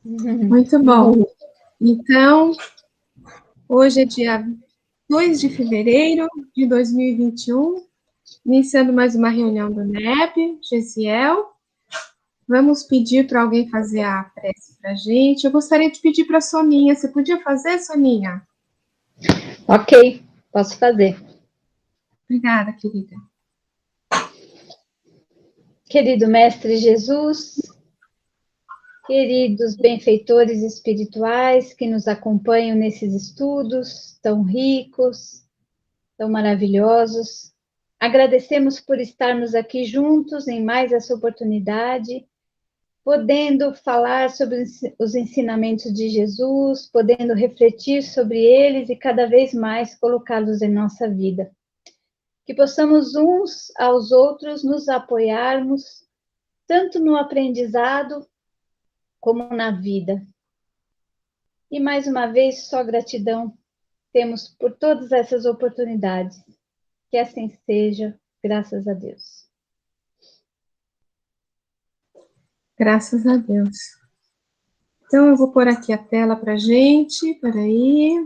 Muito bom. Então, hoje é dia 2 de fevereiro de 2021, iniciando mais uma reunião do NEP, Gesiel. Vamos pedir para alguém fazer a prece para a gente. Eu gostaria de pedir para a Soninha. Você podia fazer, Soninha? Ok, posso fazer. Obrigada, querida. Querido Mestre Jesus, queridos benfeitores espirituais que nos acompanham nesses estudos tão ricos, tão maravilhosos, agradecemos por estarmos aqui juntos em mais essa oportunidade, podendo falar sobre os ensinamentos de Jesus, podendo refletir sobre eles e cada vez mais colocá-los em nossa vida. Que possamos uns aos outros nos apoiarmos, tanto no aprendizado como na vida. E mais uma vez, só gratidão temos por todas essas oportunidades. Que assim seja, graças a Deus. Graças a Deus. Então, eu vou pôr aqui a tela para a gente. Peraí.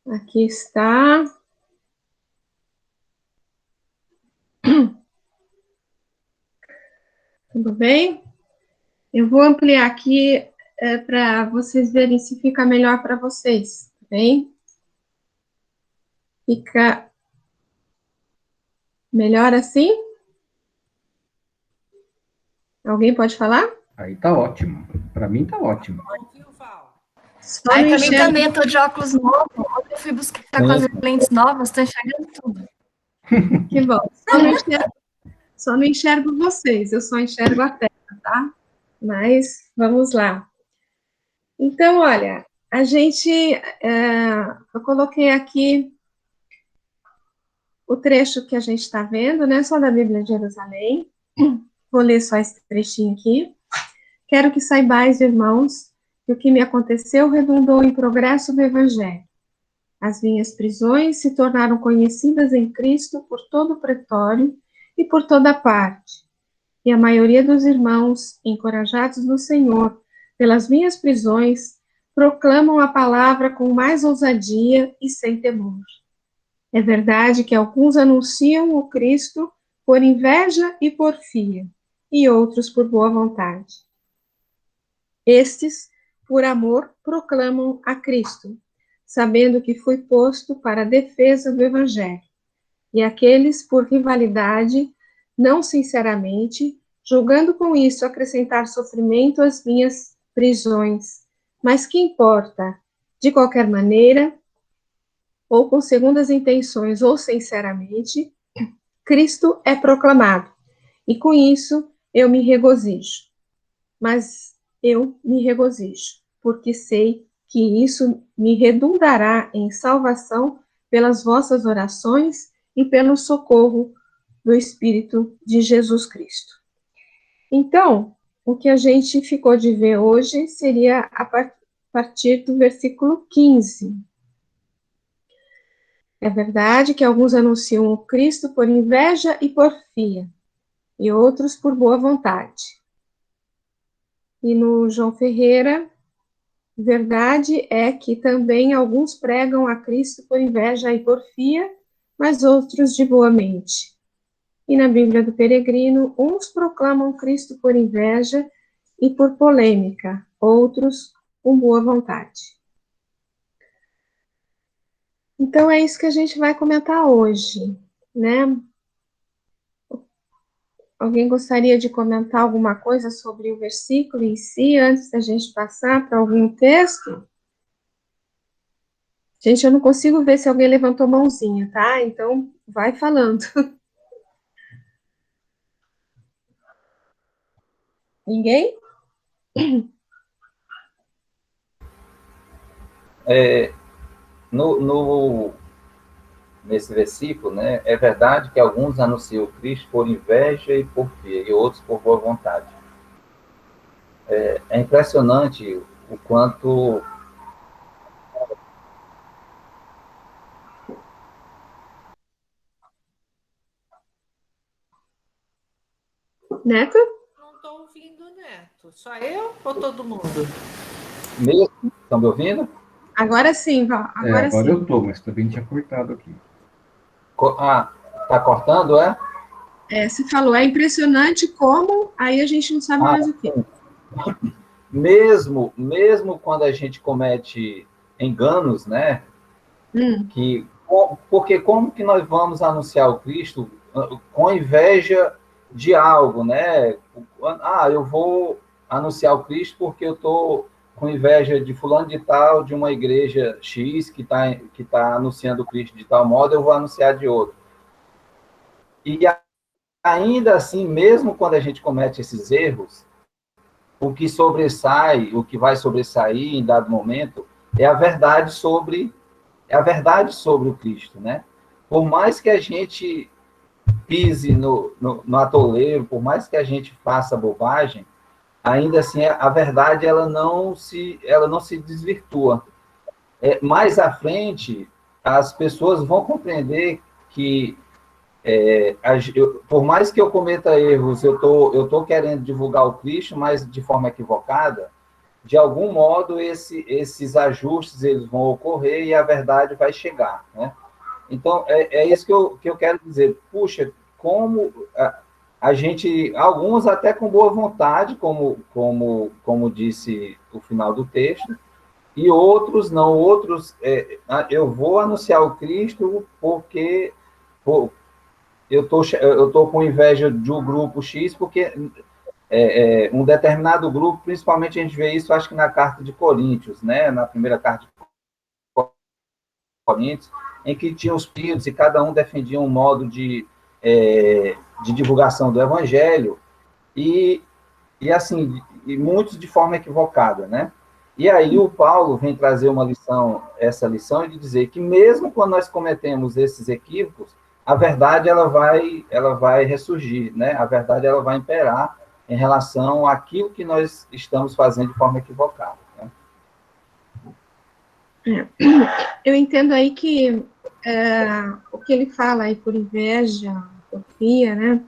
Aqui está. Tudo bem? Eu vou ampliar aqui para vocês verem se fica melhor para vocês, tá bem? Fica melhor assim? Alguém pode falar? Aí tá ótimo. Para mim tá ótimo. Só não enxergo... também tô de óculos novos. Eu fui buscar com as lentes novas, estou enxergando tudo. Que bom. Só não enxergo vocês, eu só enxergo a tela, tá? Mas vamos lá. Então, olha, a gente... eu coloquei aqui o trecho que a gente está vendo, né? Só da Bíblia de Jerusalém. Vou ler só esse trechinho aqui. Quero que saibais, irmãos, que o que me aconteceu redundou em progresso do Evangelho. As minhas prisões se tornaram conhecidas em Cristo por todo o pretório e por toda parte. E a maioria dos irmãos, encorajados no Senhor pelas minhas prisões, proclamam a palavra com mais ousadia e sem temor. É verdade que alguns anunciam o Cristo por inveja e porfia, e outros por boa vontade. Estes, por amor, proclamam a Cristo, sabendo que fui posto para a defesa do Evangelho. E aqueles, por rivalidade, não sinceramente, julgando com isso acrescentar sofrimento às minhas prisões. Mas que importa? De qualquer maneira, ou com segundas intenções, ou sinceramente, Cristo é proclamado, e com isso eu me regozijo. Mas eu me regozijo, porque sei que isso me redundará em salvação pelas vossas orações e pelo socorro do Espírito de Jesus Cristo. Então, o que a gente ficou de ver hoje seria a partir do versículo 15. É verdade que alguns anunciam o Cristo por inveja e porfia, e outros por boa vontade. E no João Ferreira, verdade é que também alguns pregam a Cristo por inveja e porfia, mas outros de boa mente. E na Bíblia do Peregrino, uns proclamam Cristo por inveja e por polêmica, outros com boa vontade. Então é isso que a gente vai comentar hoje, né? Alguém gostaria de comentar alguma coisa sobre o versículo em si, antes da gente passar para algum texto? Gente, eu não consigo ver se alguém levantou mãozinha, tá? Então, vai falando. Ninguém? Nesse versículo, né, é verdade que alguns anunciam o Cristo por inveja e porfia, e outros por boa vontade. É impressionante o quanto Neto? Não estou ouvindo o Neto. Só eu ou todo mundo? Mesmo? Estão me ouvindo? Agora sim, Val, agora agora sim. eu tô, mas também tinha cortado aqui. Tá cortando, é? Você falou, é impressionante como, aí a gente não sabe mais o quê. Mesmo quando a gente comete enganos, né? Porque como que nós vamos anunciar o Cristo com inveja de algo, né? Eu vou anunciar o Cristo porque eu estou com inveja de fulano de tal, de uma igreja X que tá anunciando o Cristo de tal modo, eu vou anunciar de outro. E ainda assim, mesmo quando a gente comete esses erros, o que sobressai, o que vai sobressair em dado momento, é a verdade sobre o Cristo, né? Por mais que a gente pise no atoleiro, por mais que a gente faça bobagem, ainda assim a verdade ela não se desvirtua. Mais à frente, as pessoas vão compreender que por mais que eu cometa erros, eu tô querendo divulgar o Cristo, mas de forma equivocada, de algum modo esses ajustes eles vão ocorrer e a verdade vai chegar, né? Então, é isso que eu quero dizer. Puxa, como a gente, alguns até com boa vontade, como disse o final do texto, e outros não, eu vou anunciar o Cristo porque eu tô com inveja de um grupo X, porque um determinado grupo, principalmente a gente vê isso, acho que na carta de Coríntios, né? Na primeira carta de Coríntios, em que tinham os períodos e cada um defendia um modo de divulgação do evangelho, e assim, e muitos de forma equivocada, né? E aí o Paulo vem trazer essa lição, de dizer que mesmo quando nós cometemos esses equívocos, a verdade ela vai ressurgir, né? A verdade ela vai imperar em relação àquilo que nós estamos fazendo de forma equivocada, né? Eu entendo aí que o que ele fala aí por inveja, porfia, né?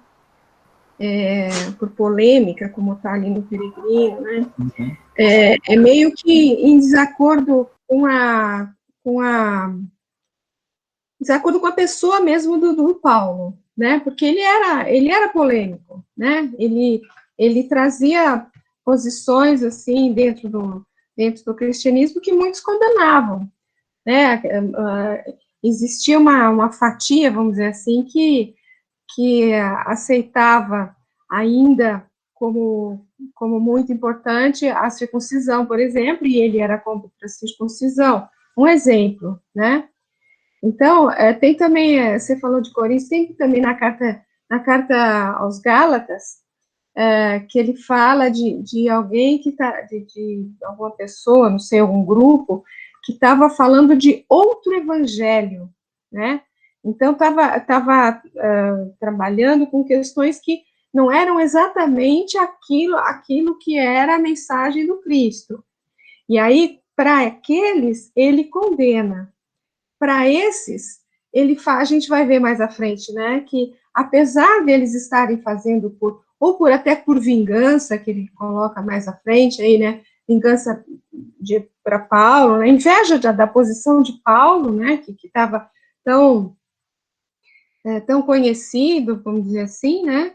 Por polêmica, como está ali no Peregrino, né? Uhum. É meio que em desacordo com desacordo com a pessoa mesmo do Paulo, né? Porque ele era polêmico, né? Ele trazia posições assim dentro do cristianismo que muitos condenavam, né? Existia uma fatia, vamos dizer assim, que aceitava ainda como muito importante a circuncisão, por exemplo, e ele era contra a circuncisão. Um exemplo, né? Então, tem também, você falou de Coríntios, tem também na carta aos Gálatas, que ele fala de alguém que está, de alguma pessoa, não sei, algum grupo, que estava falando de outro evangelho, né? Então, estava trabalhando com questões que não eram exatamente aquilo que era a mensagem do Cristo. E aí, para aqueles, ele condena. Para esses, a gente vai ver mais à frente, né, que apesar deles estarem fazendo até por vingança, que ele coloca mais à frente aí, né, vingança para Paulo, né, inveja da posição de Paulo, né, que estava tão conhecido, vamos dizer assim, né,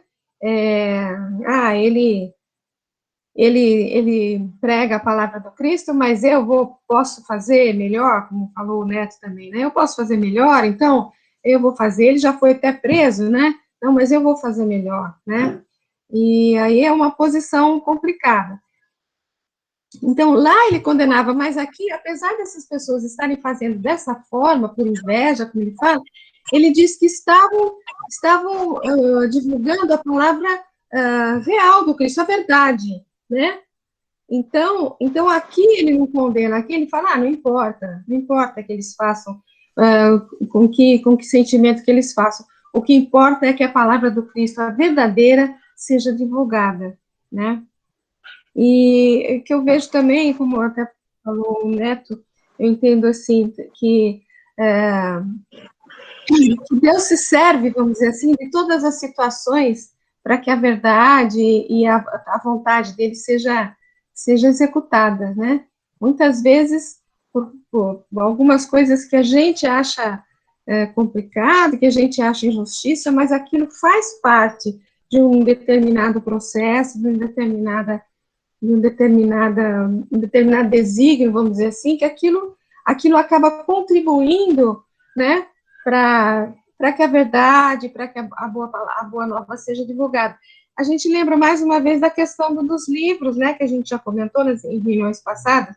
ele prega a palavra do Cristo, mas posso fazer melhor, como falou o Neto também, né? Eu posso fazer melhor, então eu vou fazer. Ele já foi até preso, né? Não, mas eu vou fazer melhor, né? E aí é uma posição complicada. Então, lá ele condenava, mas aqui, apesar dessas pessoas estarem fazendo dessa forma, por inveja, como ele fala, ele diz que estavam divulgando a palavra real do Cristo, a verdade, né? Então aqui ele não condena, aqui ele fala, não importa que eles façam, com que sentimento que eles façam, o que importa é que a palavra do Cristo, a verdadeira, seja divulgada, né? E que eu vejo também, como até falou o Neto, eu entendo assim, que Deus se serve, vamos dizer assim, de todas as situações que a verdade e a vontade dele seja executada, né? Muitas vezes, por algumas coisas que a gente acha complicado, que a gente acha injustiça, mas aquilo faz parte de um determinado processo, de um determinado desígnio, vamos dizer assim, que aquilo acaba contribuindo, né, para que a verdade, para que a boa nova seja divulgada. A gente lembra mais uma vez da questão dos livros, né, que a gente já comentou em reuniões passadas,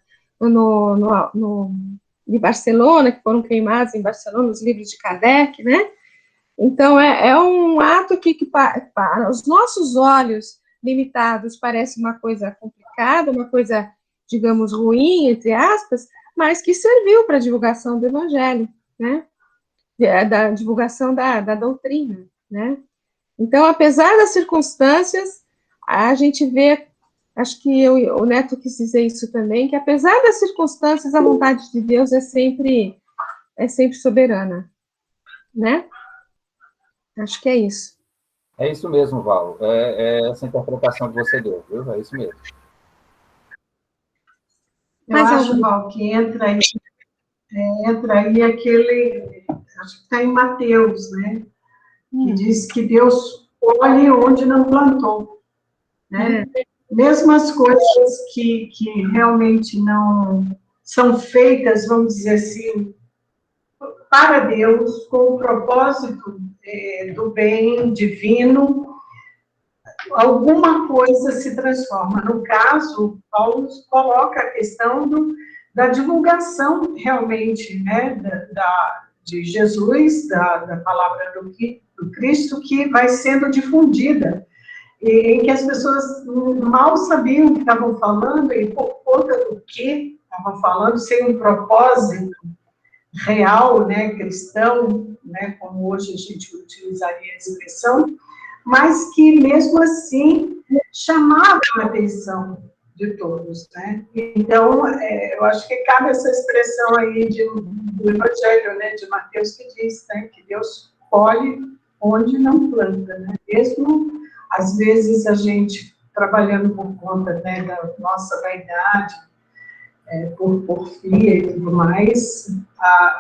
de Barcelona, que foram queimados em Barcelona, os livros de Kardec, né? Então, é um ato que para os nossos olhos limitados, parece uma coisa complicada, uma coisa, digamos, ruim, entre aspas, mas que serviu para a divulgação do Evangelho, né? Da divulgação da doutrina, né? Então, apesar das circunstâncias, a gente vê, acho que o Neto quis dizer isso também, que apesar das circunstâncias, a vontade de Deus é sempre soberana, né? Acho que é isso. É isso mesmo, Val. É essa interpretação que você deu, viu? É isso mesmo. Eu acho, Val, que entra aí aquele, acho que está em Mateus, né? Que diz que Deus colhe onde não plantou, né? Mesmo as coisas que realmente não são feitas, vamos dizer assim, para Deus, com o propósito do bem divino, alguma coisa se transforma. No caso, Paulo coloca a questão da divulgação realmente, né, de Jesus, da palavra do Cristo, que vai sendo difundida, em que as pessoas mal sabiam o que estavam falando, e por conta do que estavam falando, sem um propósito real, né, cristão, né, como hoje a gente utilizaria a expressão, mas que, mesmo assim, chamavam a atenção de todos, né? Então, eu acho que cabe essa expressão aí do Evangelho, né, de Mateus, que diz, né, que Deus colhe onde não planta, né? Mesmo, às vezes, a gente trabalhando por conta, né, da nossa vaidade, por porfia e tudo mais,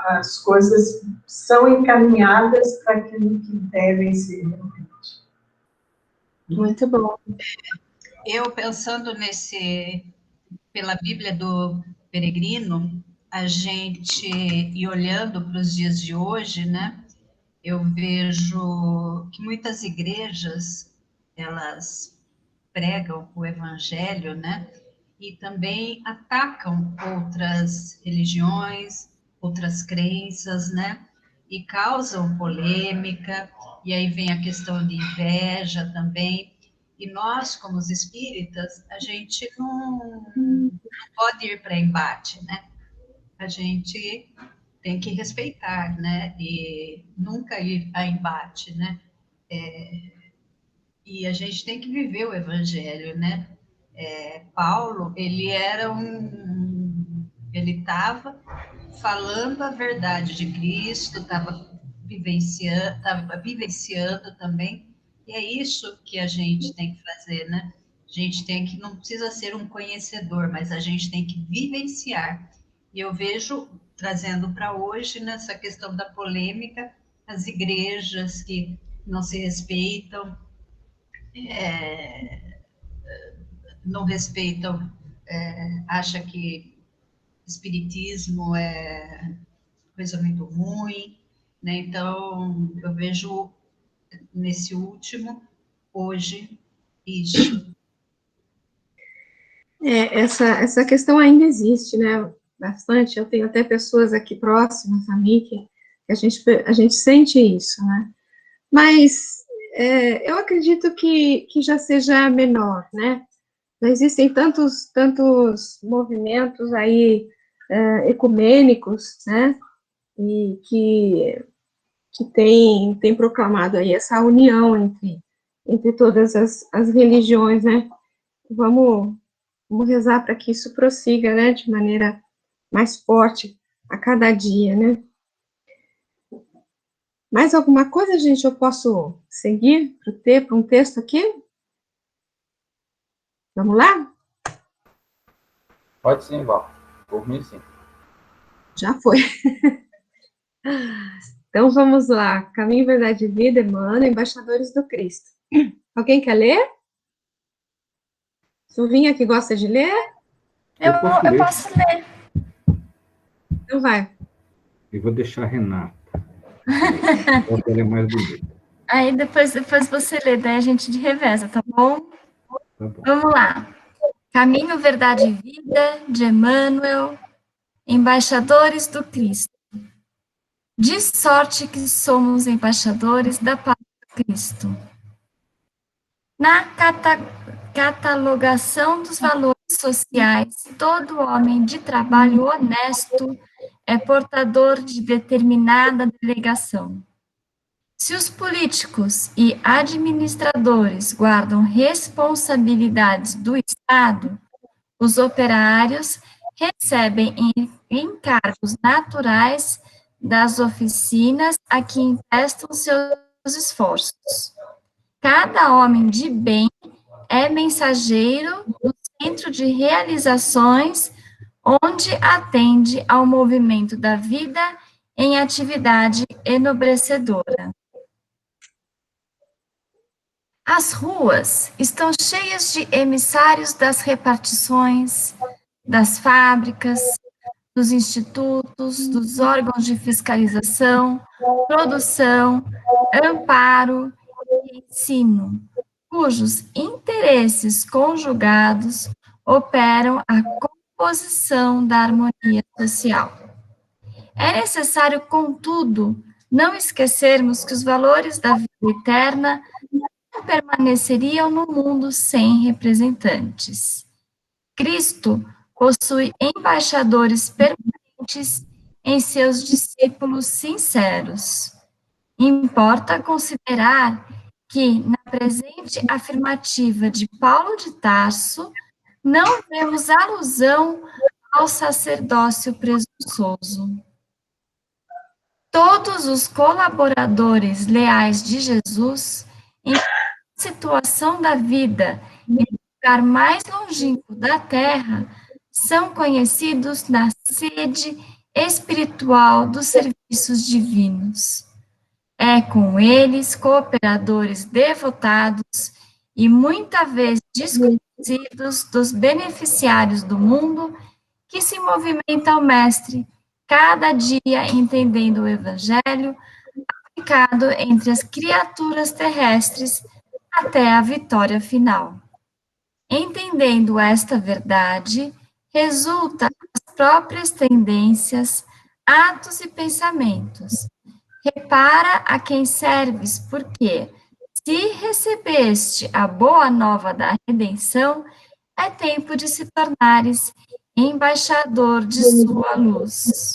as coisas são encaminhadas para aquilo que devem ser. Muito bom. Eu, pensando pela Bíblia do Peregrino, a gente, e olhando para os dias de hoje, né, eu vejo que muitas igrejas, elas pregam o Evangelho, né, e também atacam outras religiões, outras crenças, né, e causam polêmica, e aí vem a questão de inveja também. E nós, como os espíritas, a gente não pode ir para embate, né? A gente tem que respeitar, né? E nunca ir a embate, né? E a gente tem que viver o evangelho, né? Paulo, ele estava falando a verdade de Cristo, estava vivenciando também. E é isso que a gente tem que fazer, né? A gente não precisa ser um conhecedor, mas a gente tem que vivenciar. E eu vejo, trazendo para hoje, nessa questão da polêmica, as igrejas que não se respeitam, acha que espiritismo é coisa muito ruim, né? Então, eu vejo nesse último, hoje, isso. Essa questão ainda existe, né? Bastante. Eu tenho até pessoas aqui próximas a mim que a gente sente isso, né? Mas eu acredito que já seja menor, né? Existem tantos movimentos aí ecumênicos, né? E que tem proclamado aí essa união entre todas as religiões, né? Vamos rezar para que isso prossiga, né? De maneira mais forte a cada dia, né? Mais alguma coisa, gente? Eu posso seguir para um texto aqui? Vamos lá? Pode sim, Val. Por mim, sim. Já foi. Então, vamos lá. Caminho, Verdade e Vida, Emmanuel, Embaixadores do Cristo. Alguém quer ler? Silvinha, que gosta de ler? Eu posso ler. posso ler. Então, vai. Eu vou deixar a Renata. Ela é mais bonita. Aí depois você lê, daí a gente de reveza, tá bom? Tá bom. Vamos lá. Caminho, Verdade e Vida, de Emmanuel, Embaixadores do Cristo. De sorte que somos embaixadores da paz do Cristo. Na catalogação dos valores sociais, todo homem de trabalho honesto é portador de determinada delegação. Se os políticos e administradores guardam responsabilidades do Estado, os operários recebem encargos naturais das oficinas a que emprestam seus esforços. Cada homem de bem é mensageiro do centro de realizações, onde atende ao movimento da vida em atividade enobrecedora. As ruas estão cheias de emissários das repartições, das fábricas, dos institutos, dos órgãos de fiscalização, produção, amparo e ensino, cujos interesses conjugados operam a composição da harmonia social. É necessário, contudo, não esquecermos que os valores da vida eterna não permaneceriam no mundo sem representantes. Cristo possui embaixadores permanentes em seus discípulos sinceros. Importa considerar que, na presente afirmativa de Paulo de Tarso, não vemos alusão ao sacerdócio presunçoso. Todos os colaboradores leais de Jesus, em situação da vida e no lugar mais longínquo da terra, são conhecidos na sede espiritual dos serviços divinos. É com eles, cooperadores devotados e muitas vezes desconhecidos dos beneficiários do mundo, que se movimenta o Mestre, cada dia entendendo o Evangelho, aplicado entre as criaturas terrestres até a vitória final. Entendendo esta verdade, resulta as próprias tendências, atos e pensamentos. Repara a quem serves, porque, se recebeste a boa nova da redenção, é tempo de se tornares embaixador de sua luz.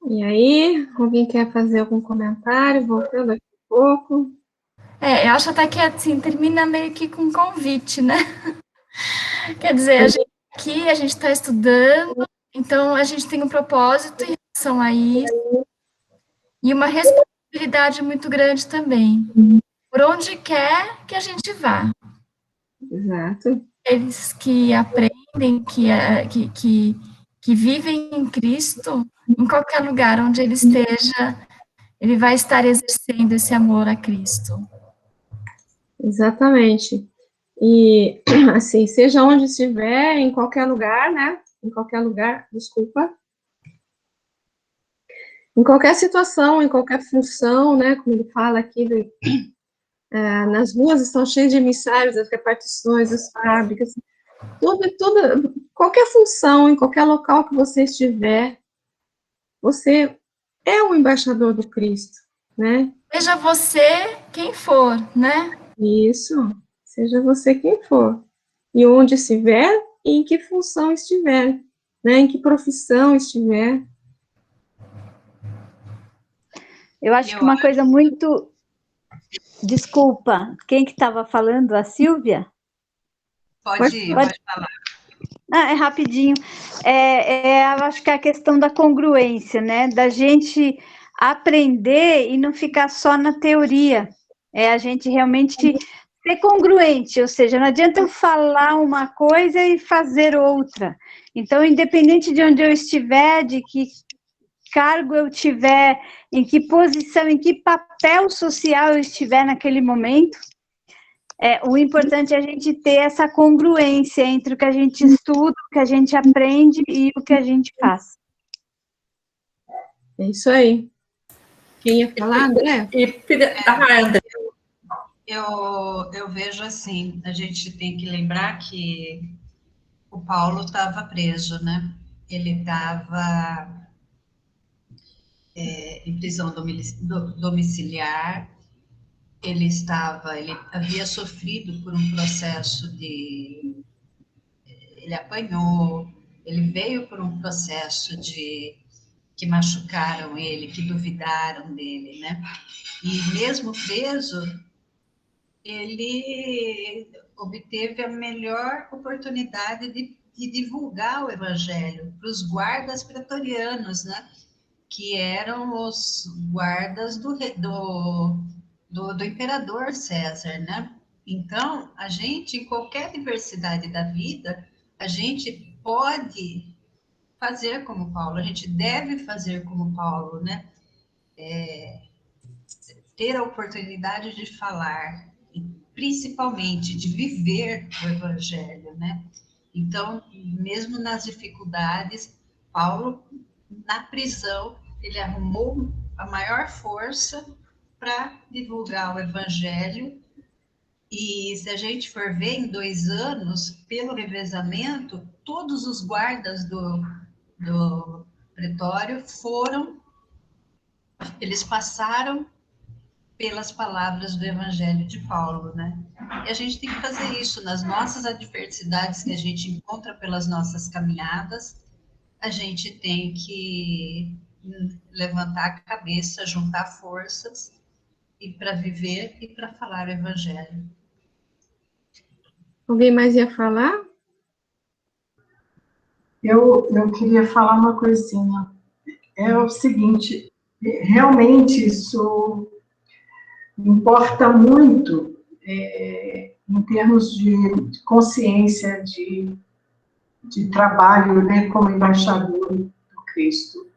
E aí, alguém quer fazer algum comentário? Voltando aqui um pouco. Eu acho até que assim, termina meio que com um convite, né? Quer dizer, a gente está estudando, então a gente tem um propósito em relação a isso, e uma responsabilidade muito grande também, por onde quer que a gente vá. Exato. Eles que aprendem, que vivem em Cristo, em qualquer lugar onde ele esteja, ele vai estar exercendo esse amor a Cristo. Exatamente. E, assim, seja onde estiver, em qualquer lugar, né? Em qualquer lugar, desculpa. Em qualquer situação, em qualquer função, né? Como ele fala aqui, nas ruas estão cheias de emissários, das repartições, das fábricas, qualquer função, em qualquer local que você estiver, você é um embaixador do Cristo, né? Seja você quem for, né? Isso, seja você quem for, e onde estiver, e em que função estiver, né? Em que profissão estiver. Eu acho que uma coisa muito... Desculpa, quem que estava falando? A Silvia? Pode falar. É rapidinho. Eu acho que é a questão da congruência, né? Da gente aprender e não ficar só na teoria. É a gente realmente ser congruente, ou seja, não adianta eu falar uma coisa e fazer outra. Então, independente de onde eu estiver, de que cargo eu tiver, em que posição, em que papel social eu estiver naquele momento, o importante é a gente ter essa congruência entre o que a gente estuda, o que a gente aprende e o que a gente faz. É isso aí. Quem ia falar, André? André. Eu vejo assim, a gente tem que lembrar que o Paulo estava preso, né? Ele estava em prisão domiciliar, ele havia sofrido por um processo ele apanhou, ele veio por um processo que machucaram ele, que duvidaram dele, né? E mesmo preso, ele obteve a melhor oportunidade de divulgar o evangelho para os guardas pretorianos, né? Que eram os guardas do imperador César, né? Então, a gente, em qualquer diversidade da vida, a gente pode fazer como Paulo, a gente deve fazer como Paulo, né? Ter a oportunidade de falar, e principalmente de viver o evangelho, né? Então, mesmo nas dificuldades, Paulo, na prisão, ele arrumou a maior força para divulgar o evangelho. E se a gente for ver, em 2 anos, pelo revezamento, todos os guardas do pretório eles passaram pelas palavras do Evangelho de Paulo, né? E a gente tem que fazer isso nas nossas adversidades que a gente encontra pelas nossas caminhadas, a gente tem que levantar a cabeça, juntar forças e para viver e para falar o Evangelho. Alguém mais ia falar? Eu queria falar uma coisinha. É o seguinte, realmente isso importa muito em termos de consciência de trabalho, né, como embaixador do Cristo.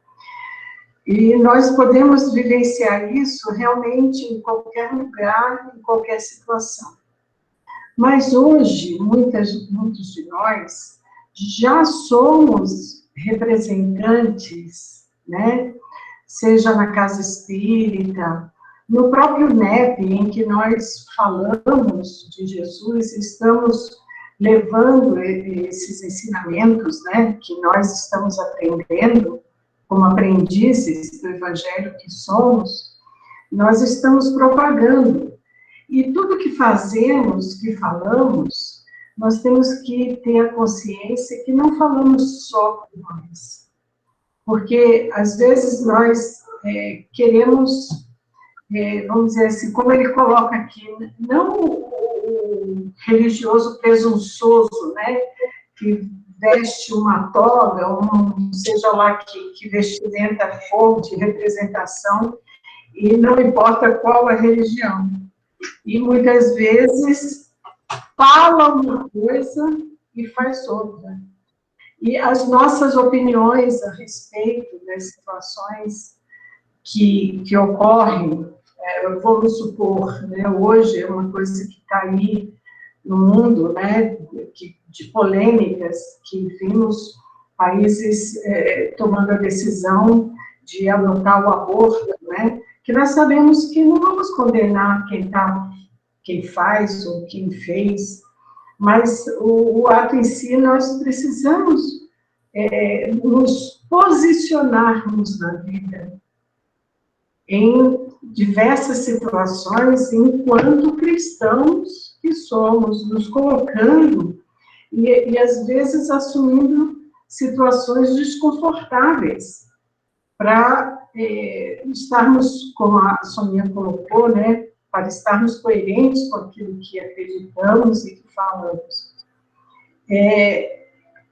E nós podemos vivenciar isso realmente em qualquer lugar, em qualquer situação. Mas hoje, muitos de nós já somos representantes, né? Seja na casa espírita, no próprio NEP, em que nós falamos de Jesus, estamos levando esses ensinamentos, né, que nós estamos aprendendo, como aprendizes do Evangelho que somos, nós estamos propagando. E tudo que fazemos, que falamos, nós temos que ter a consciência que não falamos só por nós. Porque, às vezes, nós queremos, vamos dizer assim, como ele coloca aqui, não o religioso presunçoso, né, que veste uma toga, seja lá que vestimenta for de representação, e não importa qual a religião. E muitas vezes fala uma coisa e faz outra. E as nossas opiniões a respeito das situações que ocorrem, vamos supor, né, hoje é uma coisa que está aí no mundo, né, de polêmicas, que vimos países tomando a decisão de adotar o aborto, né, que nós sabemos que não vamos condenar quem faz ou quem fez, mas o ato em si, nós precisamos nos posicionarmos na vida em diversas situações, enquanto cristãos que somos, nos colocando e às vezes assumindo situações desconfortáveis para estarmos, como a Soninha colocou, né, para estarmos coerentes com aquilo que acreditamos e que falamos.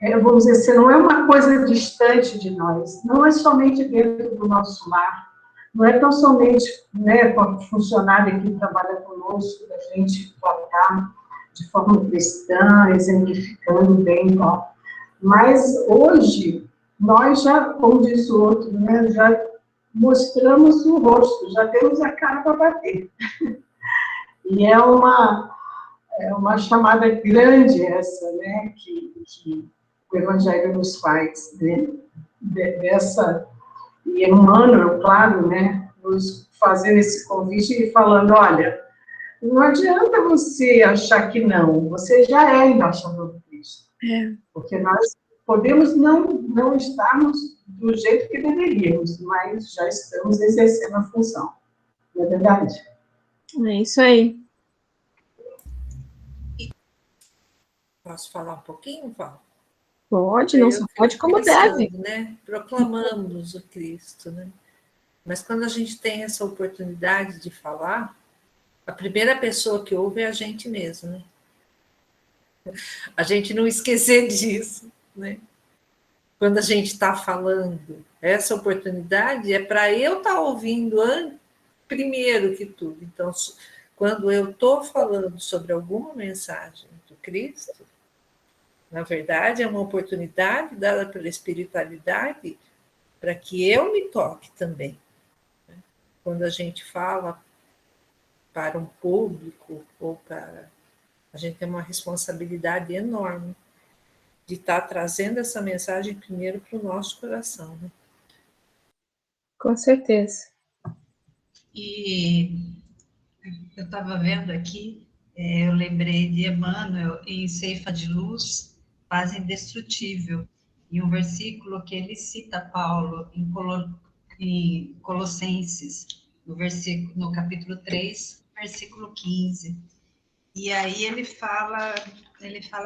vamos dizer assim, não é uma coisa distante de nós, não é somente dentro do nosso lar, não é tão somente, né, com a funcionária que trabalha conosco, da gente tratar de forma cristã, exemplificando bem e tal. Mas hoje, nós já, como disse o outro, né, já mostramos o rosto, já temos a cara para bater. E é uma chamada grande essa, né, que o Evangelho nos faz, né, dessa, e Emmanuel, claro, né, nos fazendo esse convite e falando, olha, não adianta você achar que não, você já é embaixador do Cristo. Porque nós podemos não estarmos do jeito que deveríamos, mas já estamos exercendo a função. Não é verdade? É isso aí. Posso falar um pouquinho, Val? Pode, não só pode, como deve. Né? Proclamamos o Cristo, né? Mas quando a gente tem essa oportunidade de falar, a primeira pessoa que ouve é a gente mesmo, né? A gente não esquecer disso, né? Quando a gente está falando, essa oportunidade é para eu estar ouvindo primeiro que tudo. Então, quando eu estou falando sobre alguma mensagem do Cristo, na verdade, é uma oportunidade dada pela espiritualidade para que eu me toque também. Quando a gente fala para um público, ou para... a gente tem uma responsabilidade enorme de estar trazendo essa mensagem primeiro para o nosso coração. Né? Com certeza. E eu estava vendo aqui, eu lembrei de Emmanuel em Ceifa de Luz, Paz Indestrutível, e um versículo que ele cita Paulo em Colossenses, no capítulo 3, versículo 15. E aí ele fala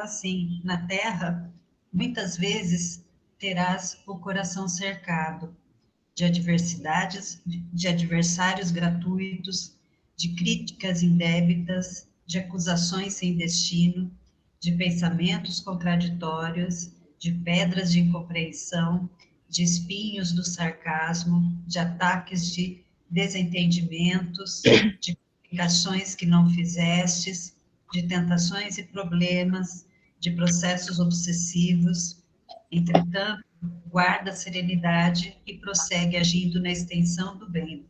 assim, na terra, muitas vezes terás o coração cercado de adversidades, de adversários gratuitos, de críticas indébitas, de acusações sem destino, de pensamentos contraditórios, de pedras de incompreensão, de espinhos do sarcasmo, de ataques de desentendimentos, de complicações que não fizestes, de tentações e problemas, de processos obsessivos. Entretanto, guarda a serenidade e prossegue agindo na extensão do bem,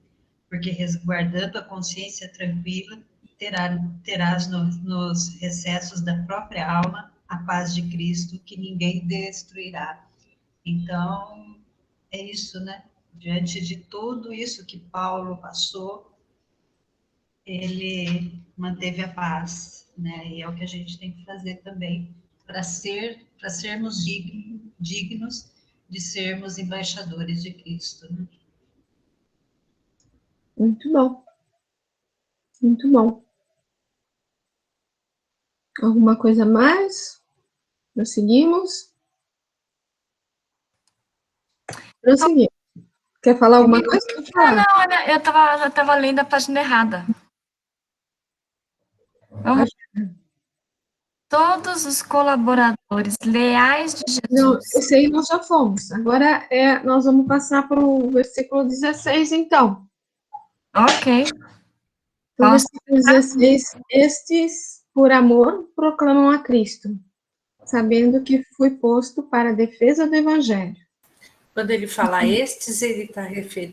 porque resguardando a consciência tranquila, terás nos recessos da própria alma a paz de Cristo que ninguém destruirá. Então, é isso, né? Diante de tudo isso que Paulo passou, ele manteve a paz, né? E é o que a gente tem que fazer também, para sermos dignos de sermos embaixadores de Cristo. Né? Muito bom. Muito bom. Alguma coisa mais? Prosseguimos? Prosseguimos. Quer falar alguma coisa? Não, olha, eu estava lendo a página errada. Vamos. Todos os colaboradores leais de Jesus. Não, esse aí nós já fomos. Agora nós vamos passar para o versículo 16, então. Ok. Então, versículo 16, estes, por amor, proclamam a Cristo, sabendo que fui posto para a defesa do Evangelho. Quando ele fala estes, ele está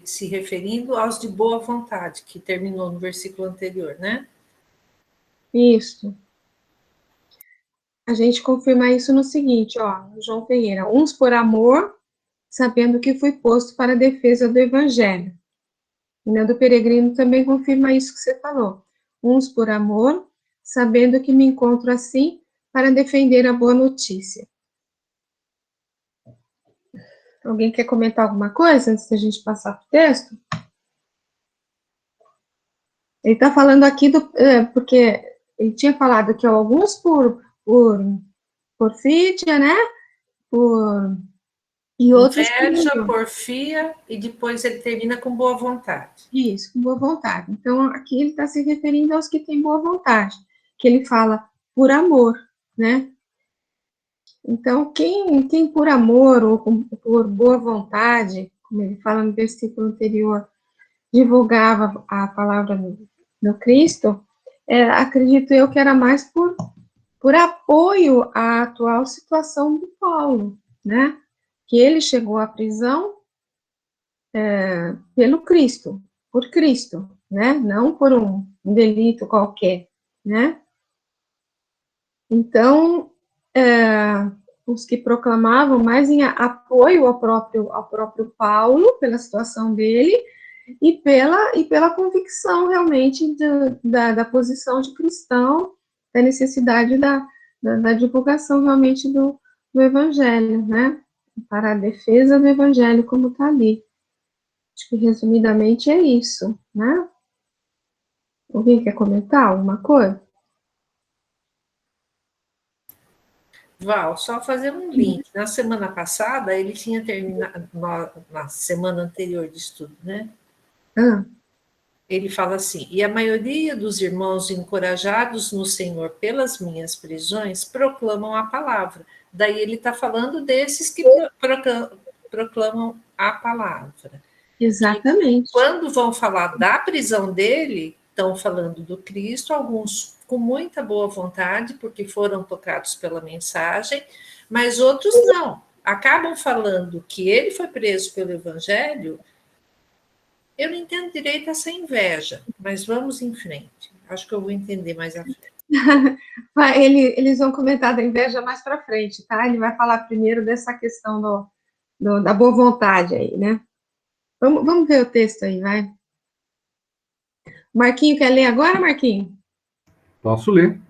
se referindo aos de boa vontade, que terminou no versículo anterior, né? Isso. A gente confirma isso no seguinte, ó, João Ferreira, uns por amor, sabendo que fui posto para a defesa do Evangelho. E Nando Peregrino também confirma isso que você falou. Uns por amor, sabendo que me encontro assim para defender a boa notícia. Alguém quer comentar alguma coisa antes da gente passar para o texto? Ele está falando aqui porque ele tinha falado que alguns por porfídia, né? E outros inveja, porfia, e depois ele termina com boa vontade. Isso, com boa vontade. Então, aqui ele está se referindo aos que têm boa vontade, que ele fala por amor, né? Então, quem por amor ou por boa vontade, como ele fala no versículo anterior, divulgava a palavra do Cristo, acredito eu que era mais por apoio à atual situação do Paulo, né? Que ele chegou à prisão pelo Cristo, por Cristo, né? Não por um delito qualquer, né? Então, os que proclamavam mais em apoio ao próprio Paulo, pela situação dele, e pela convicção, realmente, da posição de cristão, da necessidade da divulgação, realmente, do Evangelho, né? Para a defesa do Evangelho, como está ali. Acho que, resumidamente, é isso, né? Alguém quer comentar alguma coisa? Val, só fazer um link. Na semana passada, ele tinha terminado, na semana anterior de estudo, né? Ele fala assim: e a maioria dos irmãos encorajados no Senhor pelas minhas prisões proclamam a palavra. Daí ele está falando desses que proclamam a palavra. Exatamente. E quando vão falar da prisão dele, estão falando do Cristo, alguns com muita boa vontade, porque foram tocados pela mensagem, mas outros não. Acabam falando que ele foi preso pelo Evangelho. Eu não entendo direito essa inveja, mas vamos em frente. Acho que eu vou entender mais à frente. Eles vão comentar da inveja mais para frente, tá? Ele vai falar primeiro dessa questão da boa vontade aí, né? Vamos ver o texto aí, vai. Marquinho, quer ler agora, Marquinho? Posso ler.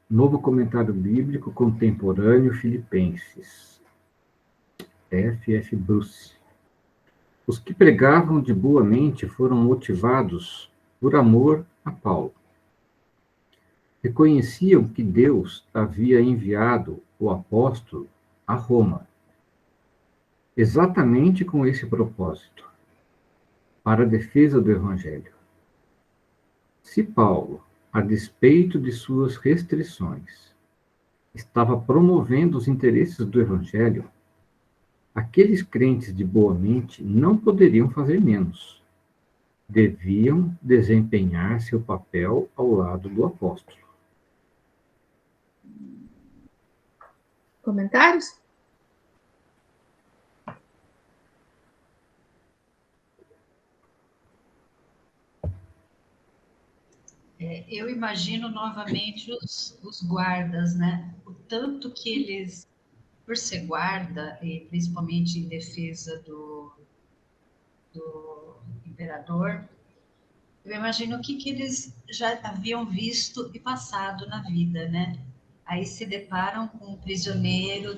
Novo Comentário Bíblico Contemporâneo Filipenses. F.F. Bruce. Os que pregavam de boa mente foram motivados por amor a Paulo. Reconheciam que Deus havia enviado o apóstolo a Roma, exatamente com esse propósito, para a defesa do Evangelho. Se Paulo, a despeito de suas restrições, estava promovendo os interesses do Evangelho, aqueles crentes de boa mente não poderiam fazer menos. Deviam desempenhar seu papel ao lado do apóstolo. Comentários? Eu imagino novamente os guardas, né? O tanto que eles, por ser guarda, e principalmente em defesa do imperador, eu imagino o que eles já haviam visto e passado na vida, né? Aí se deparam com um prisioneiro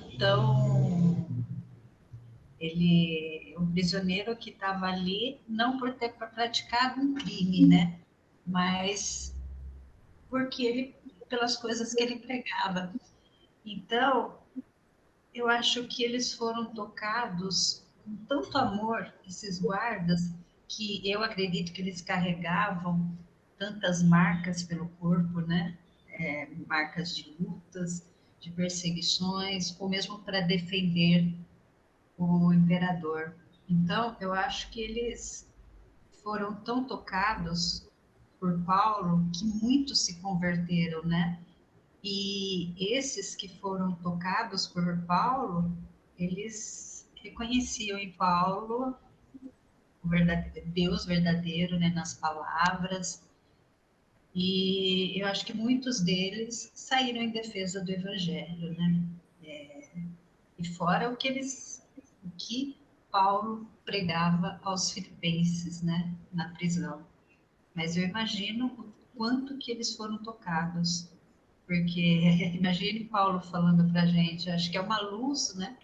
um prisioneiro que estava ali não por ter praticado um crime, né? Mas pelas coisas que ele pregava. Então, eu acho que eles foram tocados com tanto amor, esses guardas, que eu acredito que eles carregavam tantas marcas pelo corpo, né? Marcas de lutas, de perseguições, ou mesmo para defender o imperador. Então, eu acho que eles foram tão tocados por Paulo que muitos se converteram, né? E esses que foram tocados por Paulo, eles reconheciam em Paulo o Deus verdadeiro, né, nas palavras. E eu acho que muitos deles saíram em defesa do Evangelho, né? E fora o que Paulo pregava aos filipenses, né, na prisão. Mas eu imagino o quanto que eles foram tocados, porque imagine Paulo falando para a gente, acho que é uma luz, né?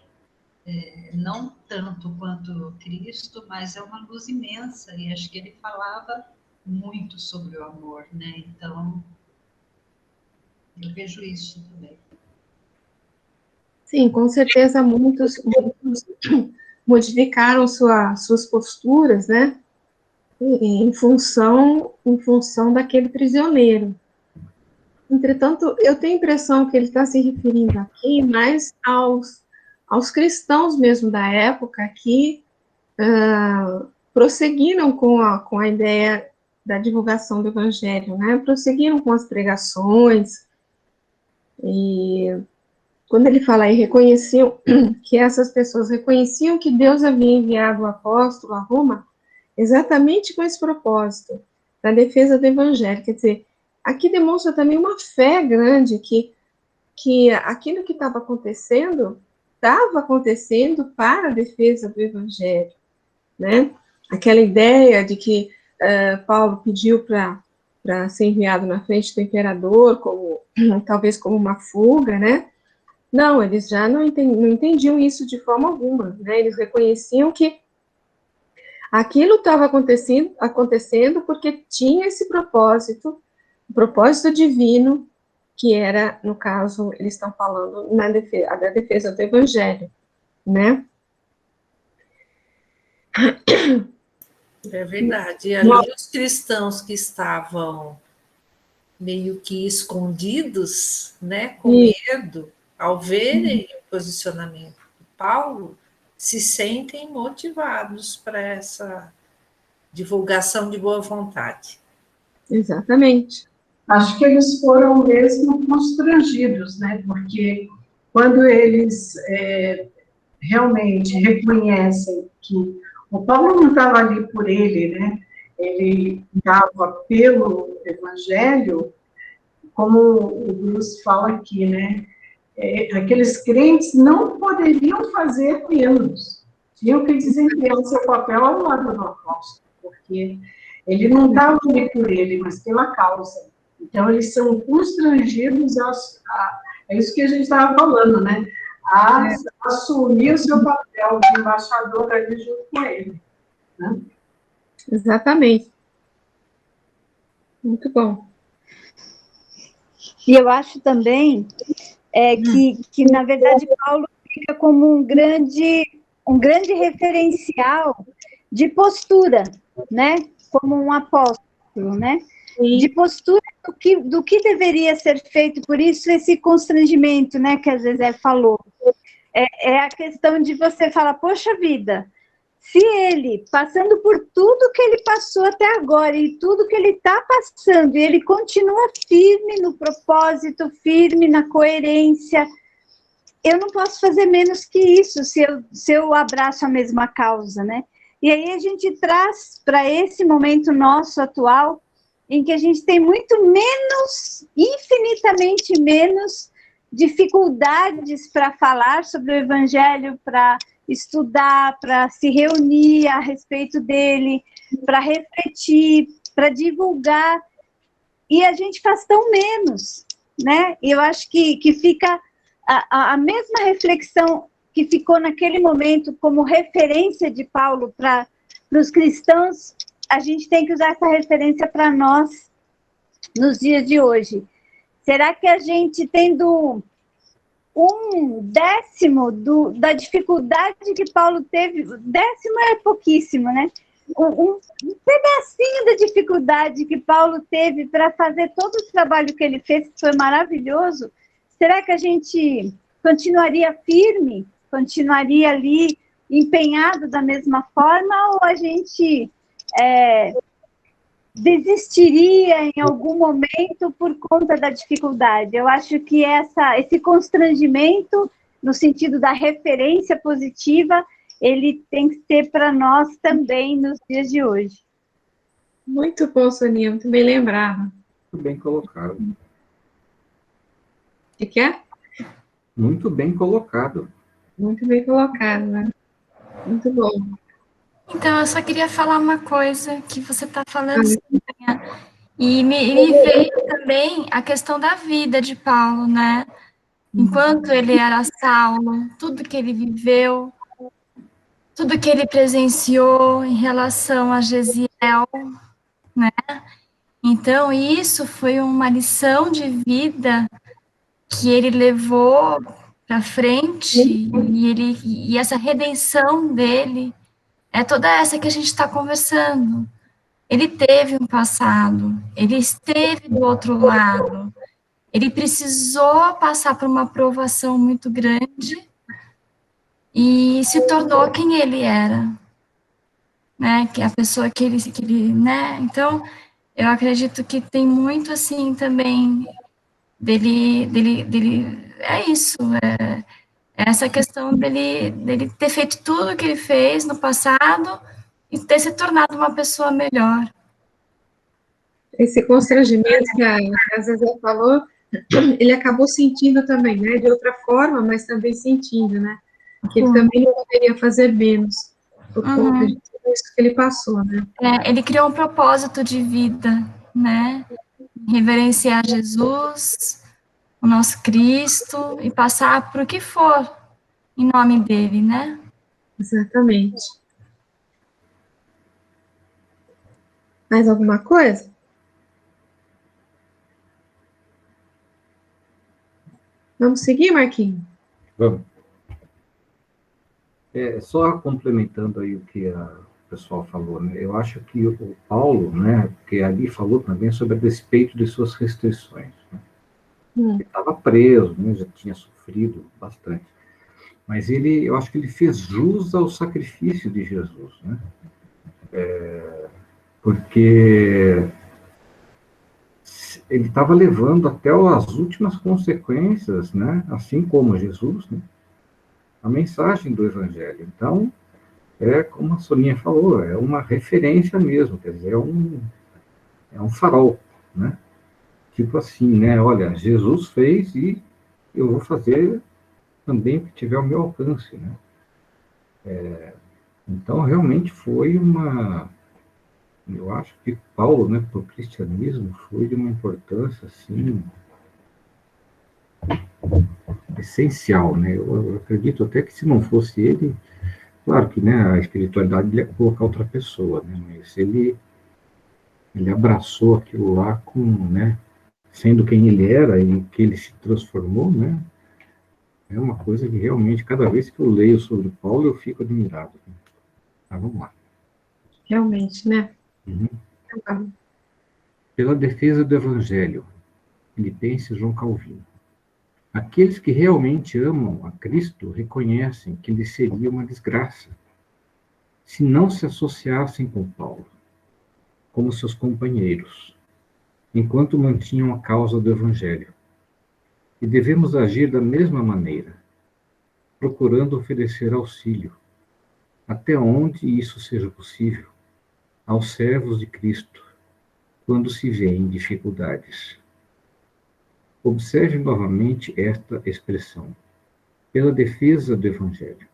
Não tanto quanto Cristo, mas é uma luz imensa, e acho que ele falava muito sobre o amor, né? Então, eu vejo isso também. Sim, com certeza muitos modificaram suas posturas, né? Em função daquele prisioneiro, Entretanto, eu tenho a impressão que ele está se referindo aqui mais aos cristãos mesmo da época que prosseguiram com a ideia da divulgação do evangelho, né? Prosseguiram com as pregações, e quando ele fala aí, reconheciam que essas pessoas reconheciam que Deus havia enviado o apóstolo a Roma exatamente com esse propósito, da defesa do evangelho. Quer dizer, aqui demonstra também uma fé grande que aquilo que estava acontecendo para a defesa do evangelho, né? Aquela ideia de que Paulo pediu para ser enviado na frente do imperador, talvez como uma fuga, né? Não, eles já não entendiam isso de forma alguma, né? Eles reconheciam que aquilo estava acontecendo porque tinha esse propósito, o propósito divino, que era, no caso, eles estão falando da defesa do evangelho, né? É verdade. E ali os cristãos que estavam meio que escondidos, né, com medo, ao verem o posicionamento de Paulo, se sentem motivados para essa divulgação de boa vontade. Exatamente. Acho que eles foram mesmo constrangidos, né? Porque quando eles realmente reconhecem que o Paulo não estava ali por ele, né? Ele estava pelo Evangelho, como o Bruce fala aqui, né? Aqueles crentes não poderiam fazer menos. Tinham que desempenhar o seu papel ao lado do apóstolo, porque ele não estava ali por ele, mas pela causa. Então, eles são constrangidos é isso que a gente estava falando, né? A assumir o seu papel de embaixador ali junto com ele. Né? Exatamente. Muito bom. E eu acho também que, na verdade, Paulo fica como um grande referencial de postura, né? Como um apóstolo, né? Sim. De postura do que deveria ser feito. Por isso, esse constrangimento, né? Que a Zezé falou. É a questão de você falar, poxa vida, se ele, passando por tudo que ele passou até agora e tudo que ele está passando, e ele continua firme no propósito, firme na coerência, eu não posso fazer menos que isso se eu abraço a mesma causa, né? E aí a gente traz para esse momento nosso atual, em que a gente tem muito menos, infinitamente menos, dificuldades para falar sobre o Evangelho, para estudar, para se reunir a respeito dele, para refletir, para divulgar, e a gente faz tão menos, né? E eu acho que fica a mesma reflexão que ficou naquele momento como referência de Paulo para os cristãos, a gente tem que usar essa referência para nós nos dias de hoje. Será que a gente, tendo 1/10 da dificuldade que Paulo teve, 10 é pouquíssimo, né? Um pedacinho da dificuldade que Paulo teve para fazer todo o trabalho que ele fez, que foi maravilhoso, será que a gente continuaria firme? Continuaria ali empenhado da mesma forma? Ou a gente desistiria em algum momento por conta da dificuldade? Eu acho que esse constrangimento, no sentido da referência positiva, ele tem que ser para nós também nos dias de hoje. Muito bom, Soninha, muito bem lembrado. Muito bem colocado. O que é? Muito bem colocado. Muito bem colocado, né? Muito bom. Então, eu só queria falar uma coisa que você está falando, Soninha, e me veio também a questão da vida de Paulo, né? Enquanto ele era Saulo, tudo que ele viveu, tudo que ele presenciou em relação a Gesiel, né? Então, isso foi uma lição de vida que ele levou para frente, e essa redenção dele é toda essa que a gente está conversando. Ele teve um passado, ele esteve do outro lado, ele precisou passar por uma provação muito grande e se tornou quem ele era, né? Que é a pessoa que ele, né? Então, eu acredito que tem muito assim também dele, é isso, essa questão dele ter feito tudo o que ele fez no passado e ter se tornado uma pessoa melhor. Esse constrangimento que a Zezé falou, ele acabou sentindo também, né? De outra forma, mas também sentindo, né? Que ele também não poderia fazer menos por conta de tudo isso que ele passou, né? Ele criou um propósito de vida, né? Reverenciar Jesus, o nosso Cristo, e passar por o que for em nome dele, né? Exatamente. Mais alguma coisa? Vamos seguir, Marquinhos? Vamos. Só complementando aí o que o pessoal falou, né? Eu acho que o Paulo, né, que ali falou também sobre a despeito de suas restrições, né? Ele estava preso, né, já tinha sofrido bastante, mas eu acho que ele fez jus ao sacrifício de Jesus, né? Porque ele estava levando até as últimas consequências, né, assim como Jesus, né, a mensagem do Evangelho. Então, como a Soninha falou, é uma referência mesmo, quer dizer, é um farol, né? Tipo assim, né? Olha, Jesus fez e eu vou fazer também o que tiver ao meu alcance, né? Então, realmente foi eu acho que Paulo, né, para o cristianismo, foi de uma importância, assim, essencial, né? Eu acredito até que se não fosse ele, claro que, né, a espiritualidade ia colocar outra pessoa, né? Mas ele abraçou aquilo lá né, sendo quem ele era e que ele se transformou, né? É uma coisa que realmente, cada vez que eu leio sobre Paulo, eu fico admirado. Tá, vamos lá. Realmente, né? Pela defesa do Evangelho, Filipenses João Calvino. Aqueles que realmente amam a Cristo reconhecem que lhe seria uma desgraça se não se associassem com Paulo, como seus companheiros, enquanto mantinham a causa do Evangelho. E devemos agir da mesma maneira, procurando oferecer auxílio, até onde isso seja possível, aos servos de Cristo, quando se vê em dificuldades. Observe novamente esta expressão, pela defesa do Evangelho.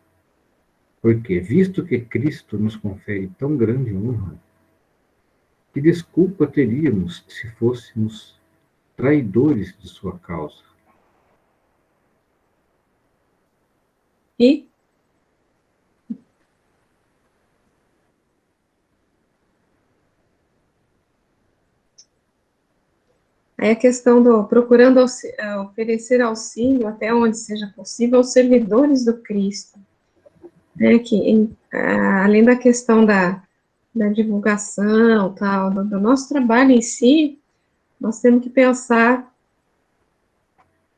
Porque, visto que Cristo nos confere tão grande honra, que desculpa teríamos se fôssemos traidores de sua causa? E? Aí a questão do procurando oferecer auxílio até onde seja possível aos servidores do Cristo, né, que além da questão da divulgação, tal, do nosso trabalho em si, nós temos que pensar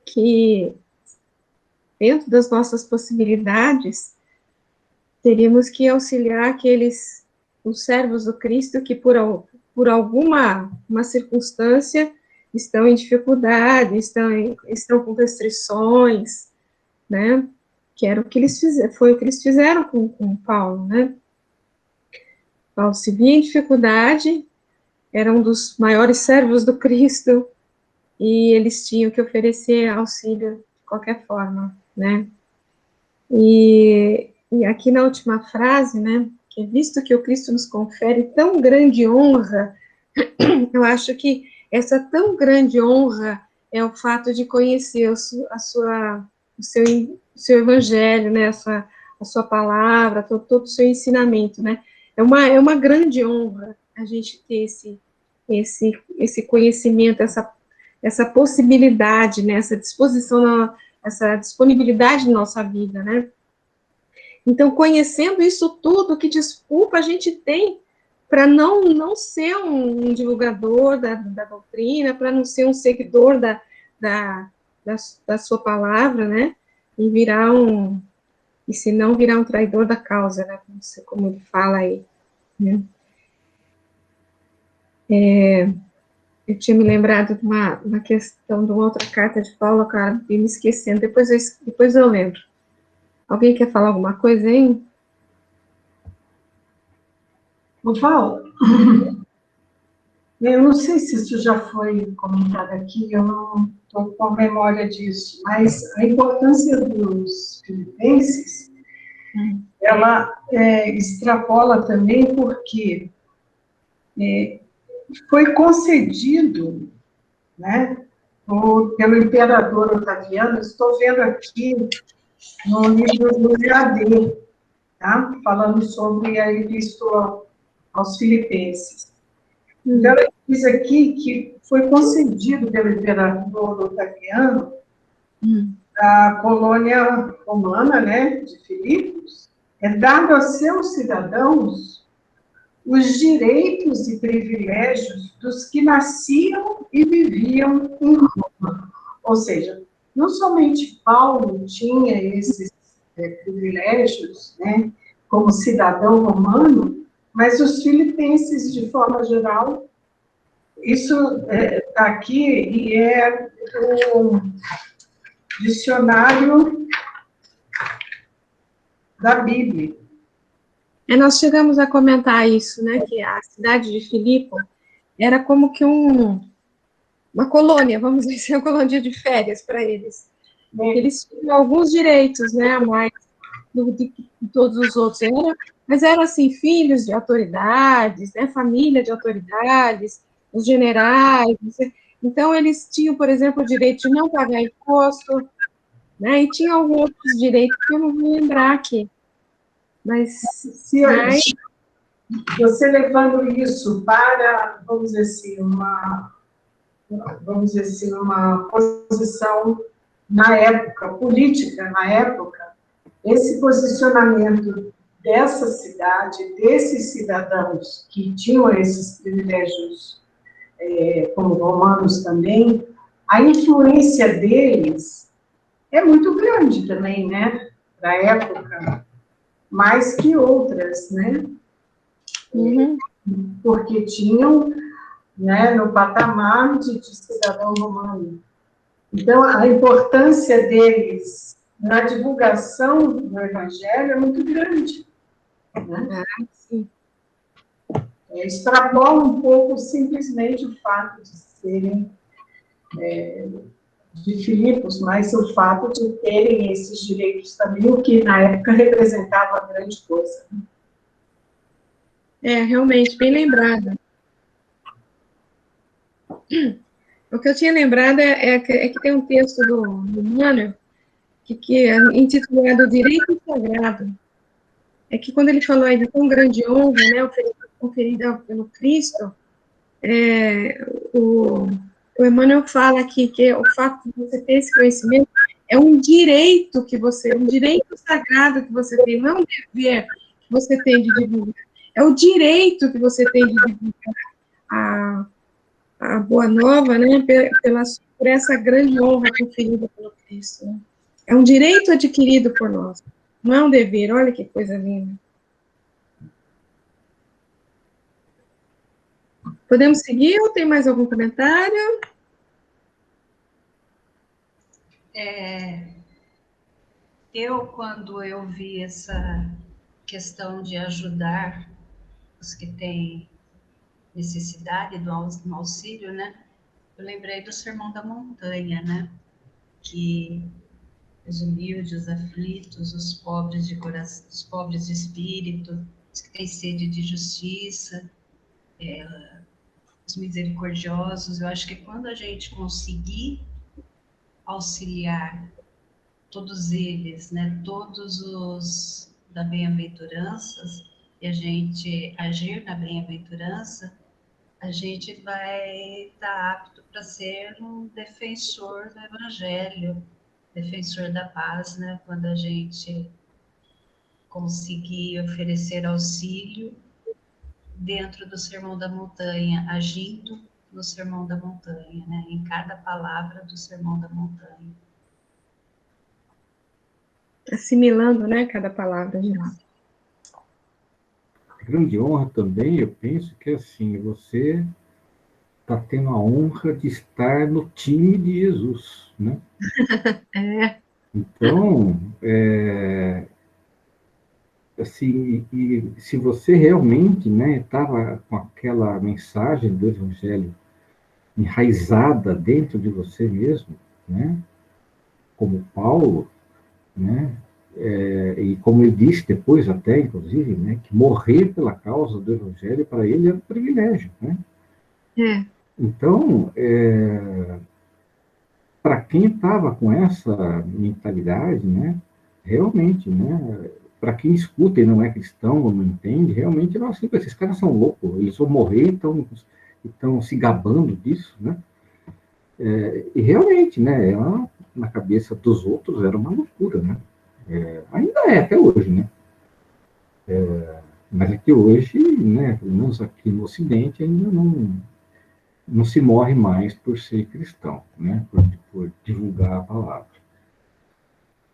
que dentro das nossas possibilidades, teríamos que auxiliar os servos do Cristo que por alguma uma circunstância estão em dificuldade, estão com restrições, né? Que era o que eles fizeram, foi o que eles fizeram com Paulo, né? Paulo se via em dificuldade, era um dos maiores servos do Cristo, e eles tinham que oferecer auxílio de qualquer forma, né? E aqui na última frase, né? Que visto que o Cristo nos confere tão grande honra, eu acho que essa tão grande honra é o fato de conhecer o seu evangelho, né, a sua palavra, todo o seu ensinamento, né, é uma grande honra a gente ter esse conhecimento, essa possibilidade, né, essa disposição, essa disponibilidade na nossa vida, né. Então, conhecendo isso tudo, que desculpa a gente tem para não ser um divulgador da doutrina, para não ser um seguidor da sua palavra, né? E se não virar um traidor da causa, né? Como ele fala aí, né? Eu tinha me lembrado de uma questão de uma outra carta de Paulo, cara, e me esquecendo, depois eu lembro. Alguém quer falar alguma coisa, hein? Ô, Paulo, eu não sei se isso já foi comentado aqui, eu não estou com memória disso, mas a importância dos filipenses, ela extrapola também porque foi concedido, né, pelo imperador Otaviano, estou vendo aqui no livro do EAD, tá? Falando sobre a epístola aos filipenses. Então, ele diz aqui que foi concedido pelo imperador Otaviano a colônia romana, né, de Filipos, dado a seus cidadãos os direitos e privilégios dos que nasciam e viviam em Roma. Ou seja, não somente Paulo tinha esses privilégios, né, como cidadão romano, mas os filipenses, de forma geral. Isso está aqui e é o dicionário da Bíblia. Nós chegamos a comentar isso, né? Que a cidade de Filipe era como que uma colônia, vamos dizer, uma colônia de férias para eles. Eles tinham alguns direitos, né? A mais de todos os outros. Mas eram, assim, filhos de autoridades, né? Família de autoridades, os generais. Então, eles tinham, por exemplo, o direito de não pagar imposto, né? E tinha alguns outros direitos que eu não vou lembrar aqui. Mas você levando isso para, vamos dizer assim, uma posição na época, política na época, esse posicionamento dessa cidade, desses cidadãos que tinham esses privilégios, como romanos também, a influência deles é muito grande também, né, para a época, mais que outras, né? Porque tinham, né, no patamar de cidadão romano. Então, a importância deles na divulgação do Evangelho é muito grande. Né? Sim. Extrapola um pouco simplesmente o fato de serem de Filipos, mas o fato de terem esses direitos também, o que na época representava grande coisa. Realmente, bem lembrada. O que eu tinha lembrado é que tem um texto do Emmanuel que é intitulado Direito Sagrado. É que quando ele falou aí de tão grande honra, né, oferida pelo Cristo, o Emmanuel fala aqui que o fato de você ter esse conhecimento é um direito um direito sagrado que você tem, não um dever que você tem de divulgar. É o direito que você tem de divulgar a Boa Nova, né, por essa grande honra conferida pelo Cristo. Né? É um direito adquirido por nós, não é um dever. Olha que coisa linda. Podemos seguir ou tem mais algum comentário? Quando eu vi essa questão de ajudar os que têm necessidade do auxílio, né? Eu lembrei do Sermão da Montanha, né? Que os humildes, os aflitos, os pobres de coração, os pobres de espírito, os que têm sede de justiça, os misericordiosos. Eu acho que quando a gente conseguir auxiliar todos eles, né, todos os da bem-aventurança, e a gente agir na bem-aventurança, a gente vai estar apto para ser um defensor do Evangelho, defensor da paz, né? Quando a gente conseguir oferecer auxílio dentro do Sermão da Montanha, agindo no Sermão da Montanha, né? Em cada palavra do Sermão da Montanha. Assimilando, né, cada palavra de lá. Grande honra também, eu penso que assim, você está tendo a honra de estar no time de Jesus, né? Então, assim, e se você realmente, né, estava com aquela mensagem do Evangelho enraizada dentro de você mesmo, né, como Paulo, né, e como ele disse depois até, inclusive, né, que morrer pela causa do Evangelho para ele era um privilégio, né? Então, para quem estava com essa mentalidade, né, realmente, né, para quem escuta e não é cristão ou não entende, realmente, não, assim, esses caras são loucos, eles vão morrer, estão se gabando disso, né? E realmente, né, na cabeça dos outros era uma loucura, né? Ainda é até hoje, né? Mas é que hoje, né, pelo menos aqui no Ocidente, ainda não se morre mais por ser cristão, né? Por divulgar a palavra.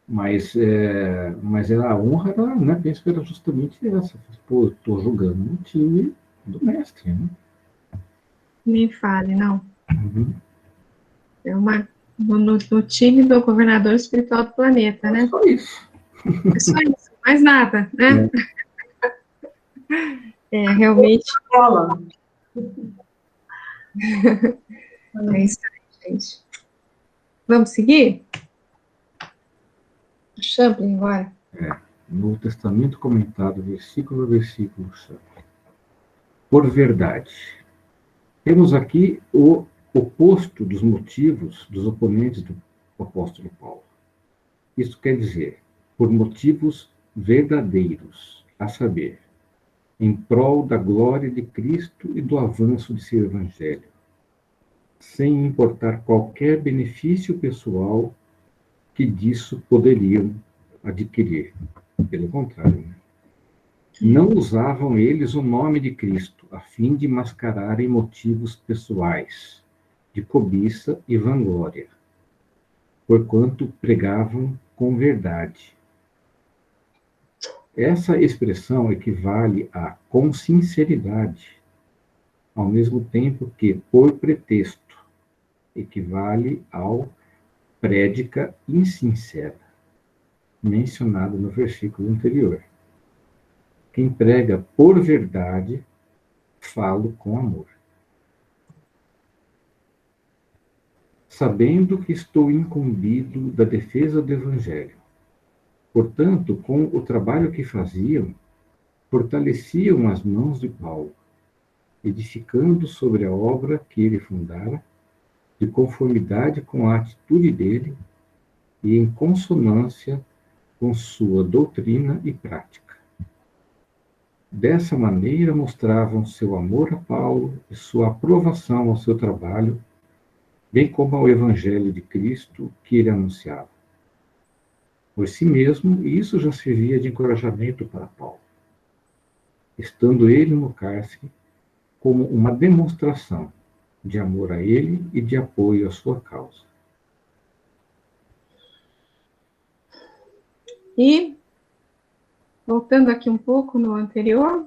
Mas a honra, né, penso que era justamente essa. Pô, estou jogando no time do mestre, né? Nem fale, não. Uhum. É no time do governador espiritual do planeta, né? É só isso. É só isso, mais nada, né? Realmente. É isso aí, gente. Vamos seguir? O Champlin agora. Novo Testamento comentado, versículo a versículo. Por verdade. Temos aqui o oposto dos motivos dos oponentes do apóstolo Paulo. Isso quer dizer, por motivos verdadeiros, a saber, em prol da glória de Cristo e do avanço de seu evangelho, sem importar qualquer benefício pessoal que disso poderiam adquirir. Pelo contrário, né? Não usavam eles o nome de Cristo, a fim de mascararem motivos pessoais, de cobiça e vanglória, porquanto pregavam com verdade. Essa expressão equivale a com sinceridade, ao mesmo tempo que por pretexto equivale ao prédica insincera, mencionado no versículo anterior. Quem prega por verdade, falo com amor. Sabendo que estou incumbido da defesa do Evangelho. Portanto, com o trabalho que faziam, fortaleciam as mãos de Paulo, edificando sobre a obra que ele fundara, de conformidade com a atitude dele e em consonância com sua doutrina e prática. Dessa maneira mostravam seu amor a Paulo e sua aprovação ao seu trabalho, bem como ao Evangelho de Cristo que ele anunciava. Por si mesmo, isso já servia de encorajamento para Paulo, estando ele no cárcere como uma demonstração de amor a ele e de apoio à sua causa. E, voltando aqui um pouco no anterior.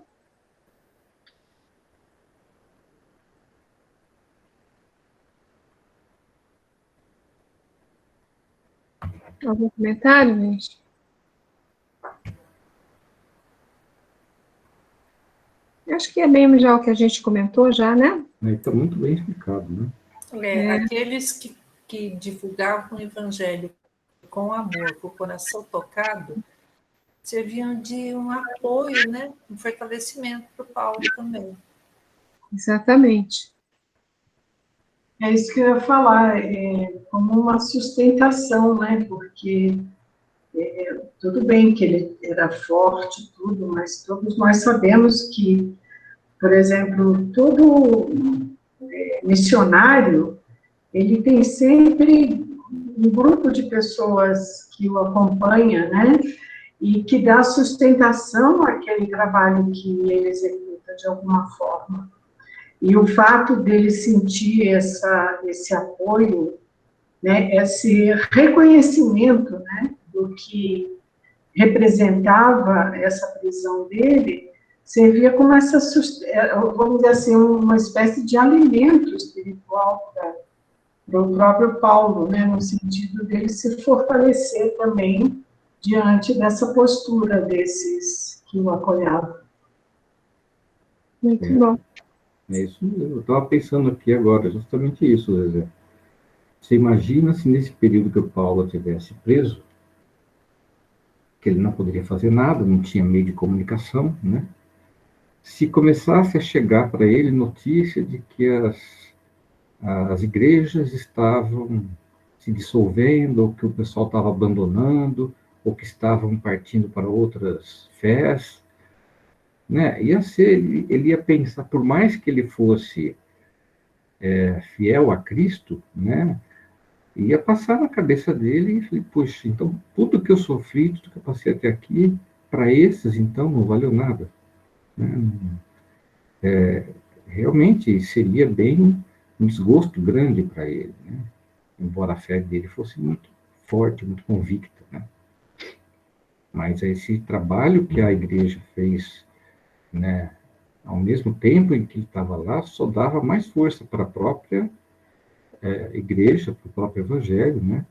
Algum comentário, gente? Acho que é mesmo já o que a gente comentou já, né? Está muito bem explicado, né? Aqueles que divulgavam o evangelho com amor, com o coração tocado, serviam de um apoio, né? Um fortalecimento para o Paulo também. Exatamente. É isso que eu ia falar, como uma sustentação, né? Porque tudo bem que ele era forte, tudo, mas todos nós sabemos que, por exemplo, todo missionário, ele tem sempre um grupo de pessoas que o acompanha, né? E que dá sustentação àquele trabalho que ele executa de alguma forma. E o fato dele sentir esse apoio, né, esse reconhecimento, né, do que representava essa prisão dele, servia como essa, vamos dizer assim, uma espécie de alimento espiritual para o próprio Paulo, né, no sentido dele se fortalecer também diante dessa postura desses que o apoiavam. Muito bom. É isso mesmo. Eu estava pensando aqui agora, justamente isso, Zezé. Você imagina se nesse período que o Paulo tivesse preso, que ele não poderia fazer nada, não tinha meio de comunicação, né? Se começasse a chegar para ele notícia de que as igrejas estavam se dissolvendo, ou que o pessoal estava abandonando, ou que estavam partindo para outras fés, né? Ia ser, ele ia pensar, por mais que ele fosse fiel a Cristo, né? Ia passar na cabeça dele e falei, puxa, então tudo que eu sofri, tudo que eu passei até aqui, para esses, então, não valeu nada. Né? Realmente seria bem um desgosto grande para ele, né? Embora a fé dele fosse muito forte, muito convicta. Né? Mas esse trabalho que a igreja fez, né, ao mesmo tempo em que ele estava lá, só dava mais força para a própria igreja, para o próprio evangelho, né?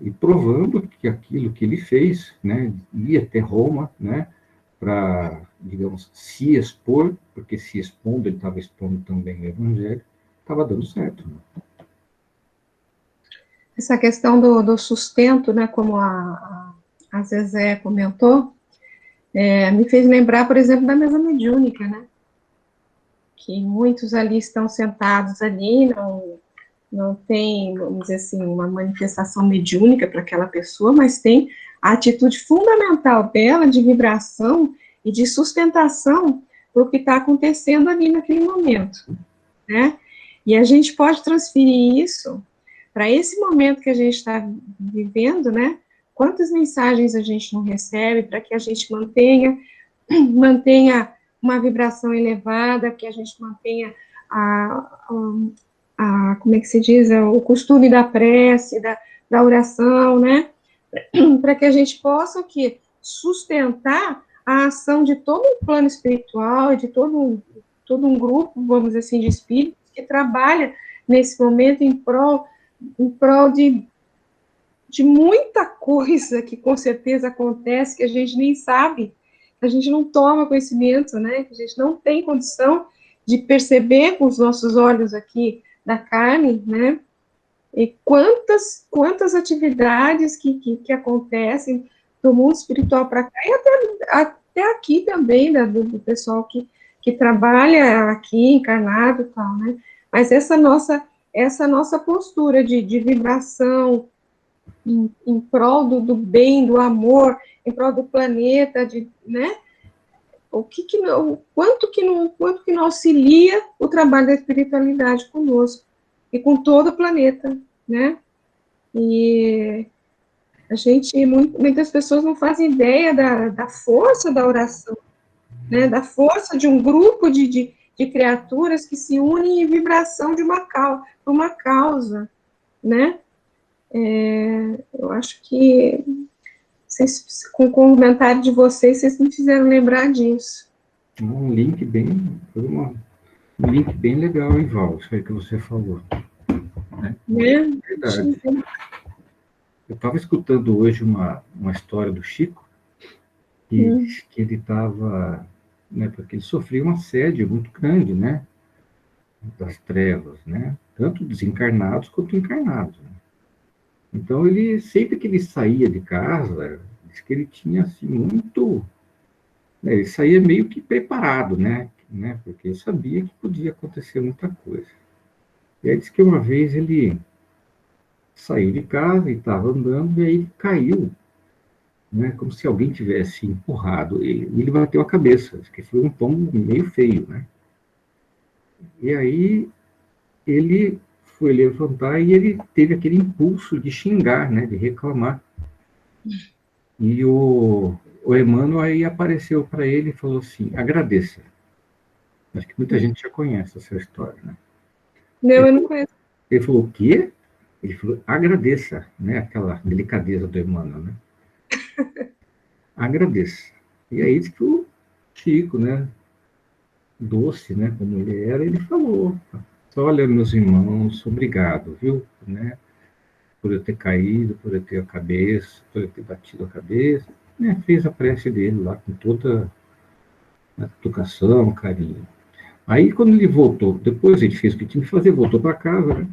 E provando que aquilo que ele fez, né, ia até Roma, né, para, digamos, se expor, porque se expondo, ele estava expondo também o evangelho, estava dando certo. Né? Essa questão do sustento, né, como a Zezé comentou, me fez lembrar, por exemplo, da mesa mediúnica, né? Que muitos ali estão sentados ali, não tem, vamos dizer assim, uma manifestação mediúnica para aquela pessoa, mas tem a atitude fundamental dela de vibração e de sustentação para o que está acontecendo ali naquele momento, né? E a gente pode transferir isso para esse momento que a gente está vivendo, né? Quantas mensagens a gente não recebe para que a gente mantenha uma vibração elevada, que a gente mantenha como é que se diz, o costume da prece, da oração, né? Para que a gente possa o quê? Sustentar a ação de todo um plano espiritual, de todo um grupo, vamos dizer assim, de espíritos que trabalha nesse momento em prol de muita coisa que com certeza acontece, que a gente nem sabe, a gente não toma conhecimento, né? Que a gente não tem condição de perceber com os nossos olhos aqui da carne, né? E quantas atividades que acontecem do mundo espiritual para cá, e até aqui também, do pessoal que trabalha aqui, encarnado e tal, né? Mas essa nossa postura de vibração em prol do bem, do amor, em prol do planeta, né? Quanto que não auxilia o trabalho da espiritualidade conosco e com todo o planeta, né? E muitas pessoas não fazem ideia da força da oração, né? Da força de um grupo de criaturas que se unem em vibração de uma causa, né? Eu acho que com o comentário de vocês me fizeram lembrar disso. Um link bem legal, Ival, isso aí que você falou. Né? Verdade. Eu estava escutando hoje uma história do Chico, que ele estava, né, porque ele sofreu um assédio muito grande, né, das trevas, né, tanto desencarnados quanto encarnados. Né? Então, sempre que ele saía de casa, diz que ele tinha, assim, muito... Né, ele saía meio que preparado, né, porque ele sabia que podia acontecer muita coisa. E aí diz que uma vez ele saiu de casa e estava andando, e aí ele caiu, né, como se alguém tivesse empurrado ele. E ele bateu a cabeça, diz que foi um tombo meio feio, né. E aí ele foi levantar e ele teve aquele impulso de xingar, né, de reclamar. E o Emmanuel aí apareceu para ele e falou assim, agradeça. Acho que muita gente já conhece essa história, né? Não, eu não conheço. Ele falou, o quê? Ele falou, agradeça, né? Aquela delicadeza do Emmanuel, né? Agradeça. E aí diz que o Chico, né? Doce, né? Como ele era, ele falou, olha, meus irmãos, obrigado, viu? Né? Por eu ter caído, por eu ter a cabeça, por eu ter batido a cabeça. Né? Fez a prece dele lá com toda a educação, carinho. Aí, quando ele voltou, depois ele fez o que tinha que fazer, voltou para casa, né?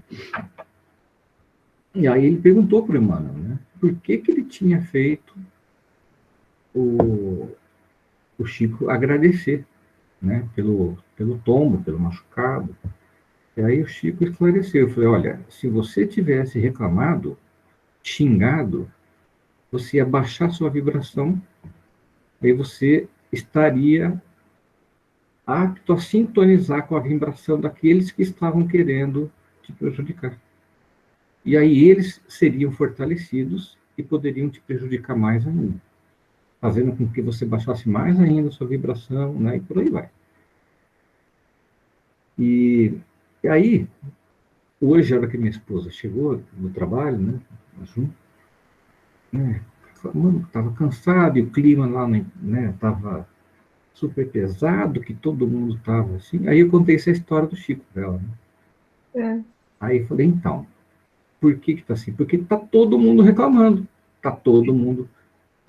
E aí ele perguntou para o Emmanuel, né? Por que que ele tinha feito o Chico agradecer, né? Pelo tombo, pelo machucado. E aí o Chico esclareceu. Eu falei, olha, se você tivesse reclamado, xingado, você ia baixar sua vibração, aí você estaria apto a sintonizar com a vibração daqueles que estavam querendo te prejudicar. E aí eles seriam fortalecidos e poderiam te prejudicar mais ainda, fazendo com que você baixasse mais ainda a sua vibração, né? E por aí vai. E aí, hoje, a hora que minha esposa chegou no trabalho, né? Mano, estava cansado e o clima lá, né? Estava super pesado, que todo mundo estava assim. Aí eu contei essa história do Chico para ela, né? É. Aí eu falei, então, por que está assim? Porque está todo mundo reclamando. Está todo mundo.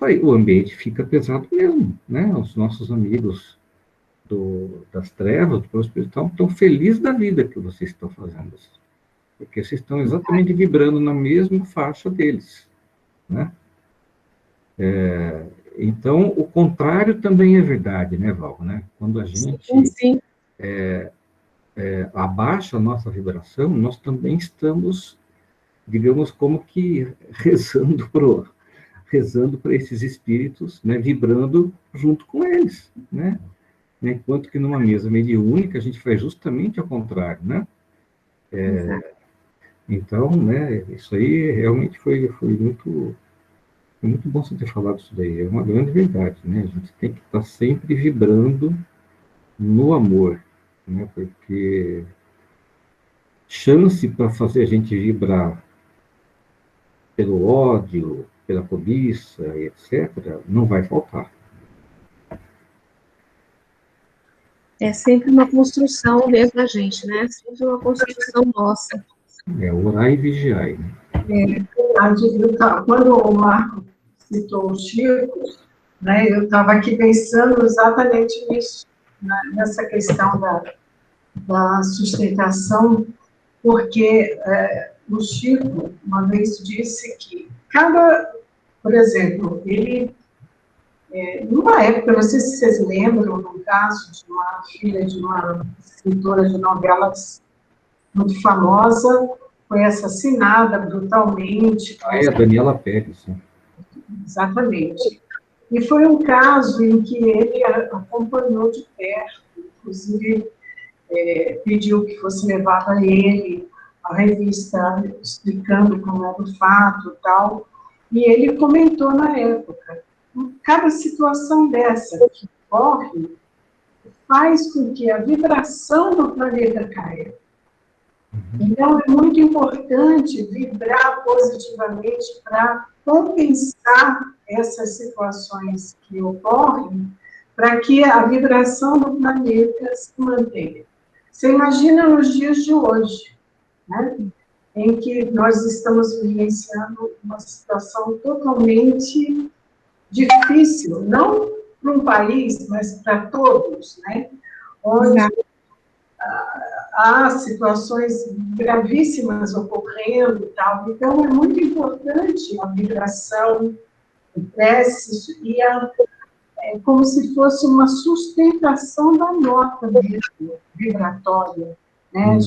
Aí o ambiente fica pesado mesmo, né? Os nossos amigos das trevas, do plano espiritual, estão felizes da vida que vocês estão fazendo. Porque vocês estão exatamente vibrando na mesma faixa deles, né? Então, o contrário também é verdade, né, Val? Né? Quando a gente Sim. abaixa a nossa vibração, nós também estamos, digamos, como que rezando para esses espíritos, né, vibrando junto com eles, né? Enquanto que numa mesa mediúnica a gente faz justamente ao contrário, né? Então, né, isso aí realmente foi muito bom você ter falado isso daí. É uma grande verdade, né? A gente tem que estar sempre vibrando no amor, né? Porque chance para fazer a gente vibrar pelo ódio, pela cobiça, etc., não vai faltar. É sempre uma construção dentro da gente, né? Sempre uma construção nossa. Orar e vigiar, né? Quando o Marco citou o Chico, né, eu estava aqui pensando exatamente nisso, né, nessa questão da sustentação, porque o Chico uma vez disse que por exemplo, ele, numa época, não sei se vocês lembram, no caso de uma filha de uma escritora de novelas muito famosa, foi assassinada brutalmente. A Daniela Pérez. Né? Exatamente. E foi um caso em que ele acompanhou de perto, inclusive pediu que fosse levado a ele a revista explicando como era o fato e tal, e ele comentou na época, cada situação dessa que ocorre faz com que a vibração do planeta caia. Então, é muito importante vibrar positivamente para compensar essas situações que ocorrem, para que a vibração do planeta se mantenha. Você imagina nos dias de hoje, né, em que nós estamos vivenciando uma situação totalmente difícil, não para um país, mas para todos, né, onde há situações gravíssimas ocorrendo e tal. Então, é muito importante a vibração, o prece, e é como se fosse uma sustentação da nota mesmo, vibratória, né?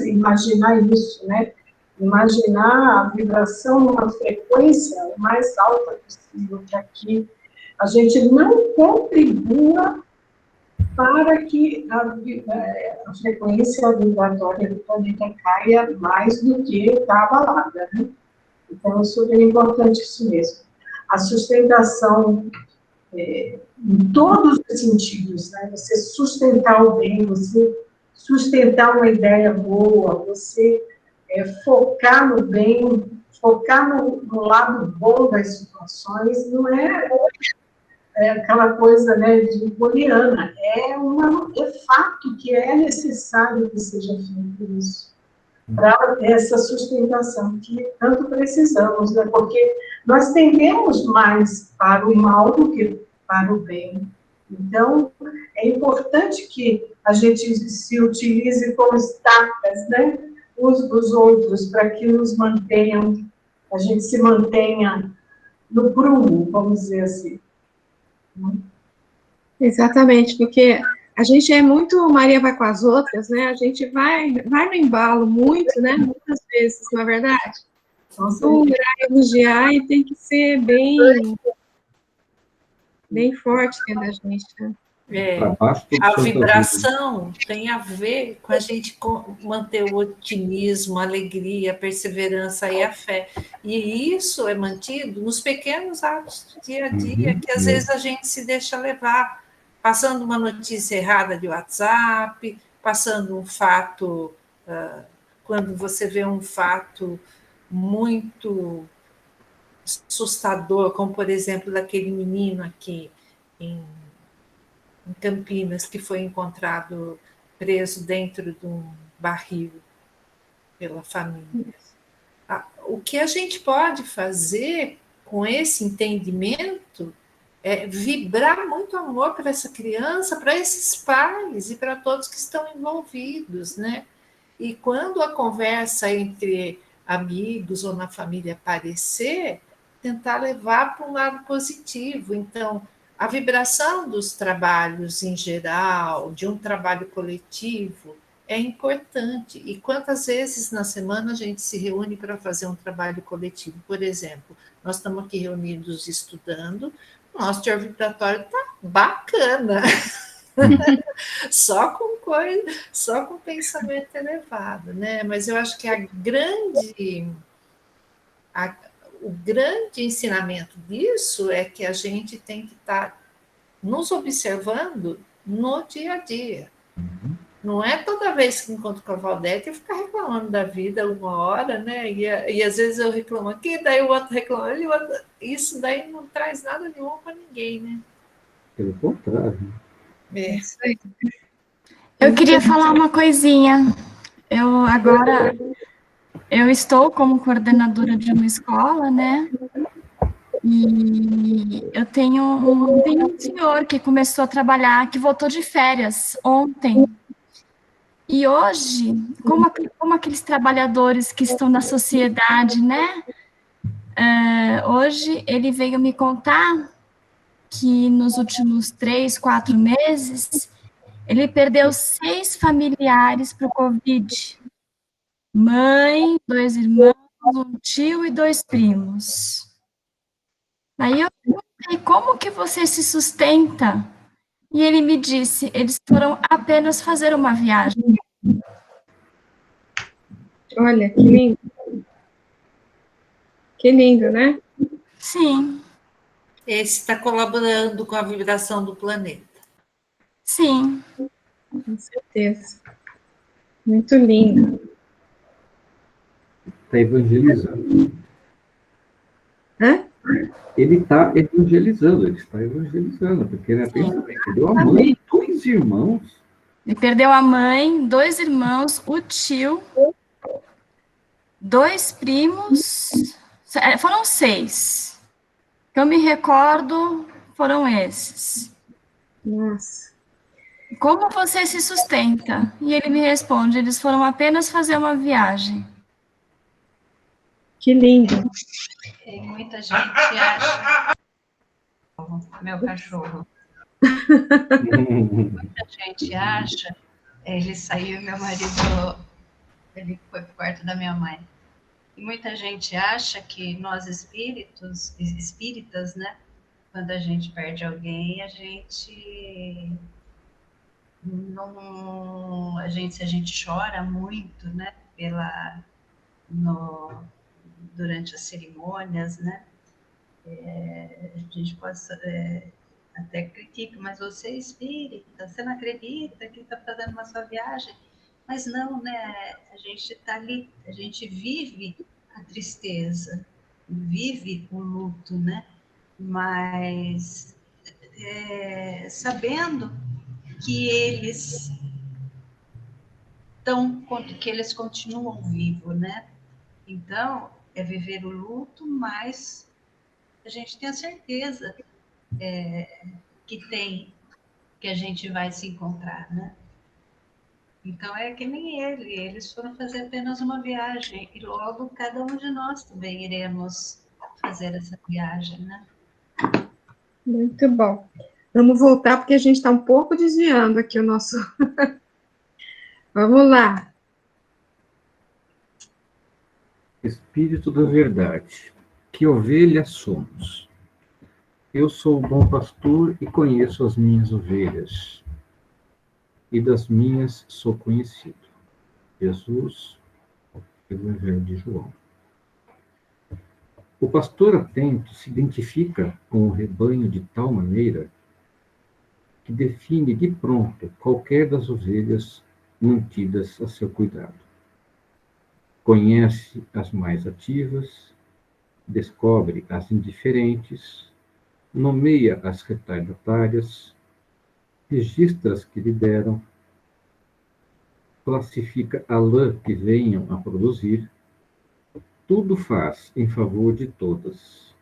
Imaginar isso, né? Imaginar a vibração numa frequência o mais alta possível, para que a gente não contribua para que a frequência vibratória do planeta caia mais do que está abalada, né? Então, é super importante isso mesmo. A sustentação em todos os sentidos, né? Você sustentar o bem, você sustentar uma ideia boa, você focar no bem, focar no lado bom das situações, não é aquela coisa, né, de poliana, é fato que é necessário que seja feito isso, para essa sustentação que tanto precisamos, né, porque nós tendemos mais para o mal do que para o bem. Então, é importante que a gente se utilize como estacas, né, uns dos outros, para que nos mantenham, a gente se mantenha no prumo, vamos dizer assim. Exatamente, porque a gente é muito Maria vai com as outras, né? A gente vai no embalo muito, né? Muitas vezes, não é verdade? Segurar, elogiar e tem que ser bem forte dentro da gente, né? A vibração tem a ver com a gente manter o otimismo, a alegria, a perseverança e a fé. E isso é mantido nos pequenos atos do dia a dia, que às vezes a gente se deixa levar, passando uma notícia errada de WhatsApp, passando um fato, quando você vê um fato muito assustador, como, por exemplo, daquele menino aqui em Campinas, que foi encontrado preso dentro de um barril pela família. O que a gente pode fazer com esse entendimento é vibrar muito amor para essa criança, para esses pais e para todos que estão envolvidos, né? E quando a conversa entre amigos ou na família aparecer, tentar levar para um lado positivo. Então, a vibração dos trabalhos em geral, de um trabalho coletivo, é importante. E quantas vezes na semana a gente se reúne para fazer um trabalho coletivo? Por exemplo, nós estamos aqui reunidos estudando, o nosso teor vibratório está bacana. Só com pensamento elevado, né? Mas eu acho que o grande ensinamento disso é que a gente tem que estar nos observando no dia a dia. Não é toda vez que encontro com a Valdete eu ficar reclamando da vida uma hora, né? E às vezes eu reclamo aqui, daí o outro reclama ali, isso daí não traz nada de bom para ninguém, né? Pelo contrário. É. Eu queria falar uma coisinha. Eu estou como coordenadora de uma escola, né? E eu tenho um senhor que começou a trabalhar, que voltou de férias ontem. E hoje, como aqueles trabalhadores que estão na sociedade, né? Hoje ele veio me contar que nos últimos 3, 4 meses, ele perdeu 6 familiares para o Covid. Mãe, 2 irmãos, um tio e 2 primos. Aí eu perguntei, como que você se sustenta? E ele me disse, eles foram apenas fazer uma viagem. Olha, que lindo. Que lindo, né? Sim. Esse está colaborando com a vibração do planeta. Sim. Com certeza. Muito lindo. Está evangelizando. Hã? Ele está evangelizando, porque né, pensa bem, perdeu a mãe, 2 irmãos. Ele perdeu a mãe, 2 irmãos, o tio, 2 primos, foram 6. Que eu me recordo, foram esses. Nossa. Como você se sustenta? E ele me responde, eles foram apenas fazer uma viagem. Que lindo. E muita gente acha... Meu cachorro. Muita gente acha... Ele saiu, meu marido... Ele foi para o quarto da minha mãe. E muita gente acha que nós espíritas, né? Quando a gente perde alguém, a gente não... Se a gente chora muito, né? Durante as cerimônias, né? A gente pode até critica, mas você é espírita, você não acredita que está fazendo uma sua viagem? Mas não, né? A gente está ali, a gente vive a tristeza, vive o luto, né? Mas sabendo que eles que eles continuam vivos, né? Então, é viver o luto, mas a gente tem a certeza que a gente vai se encontrar, né? Então, é que nem eles foram fazer apenas uma viagem, e logo cada um de nós também iremos fazer essa viagem, né? Muito bom. Vamos voltar, porque a gente está um pouco desviando aqui o nosso... Vamos lá. Espírito da verdade, que ovelha somos? Eu sou o bom pastor e conheço as minhas ovelhas, e das minhas sou conhecido. Jesus, Evangelho de João. O pastor atento se identifica com o rebanho de tal maneira que define de pronto qualquer das ovelhas mantidas a seu cuidado. Conhece as mais ativas, descobre as indiferentes, nomeia as retardatárias, registra as que lideram, classifica a lã que venham a produzir, tudo faz em favor de todas.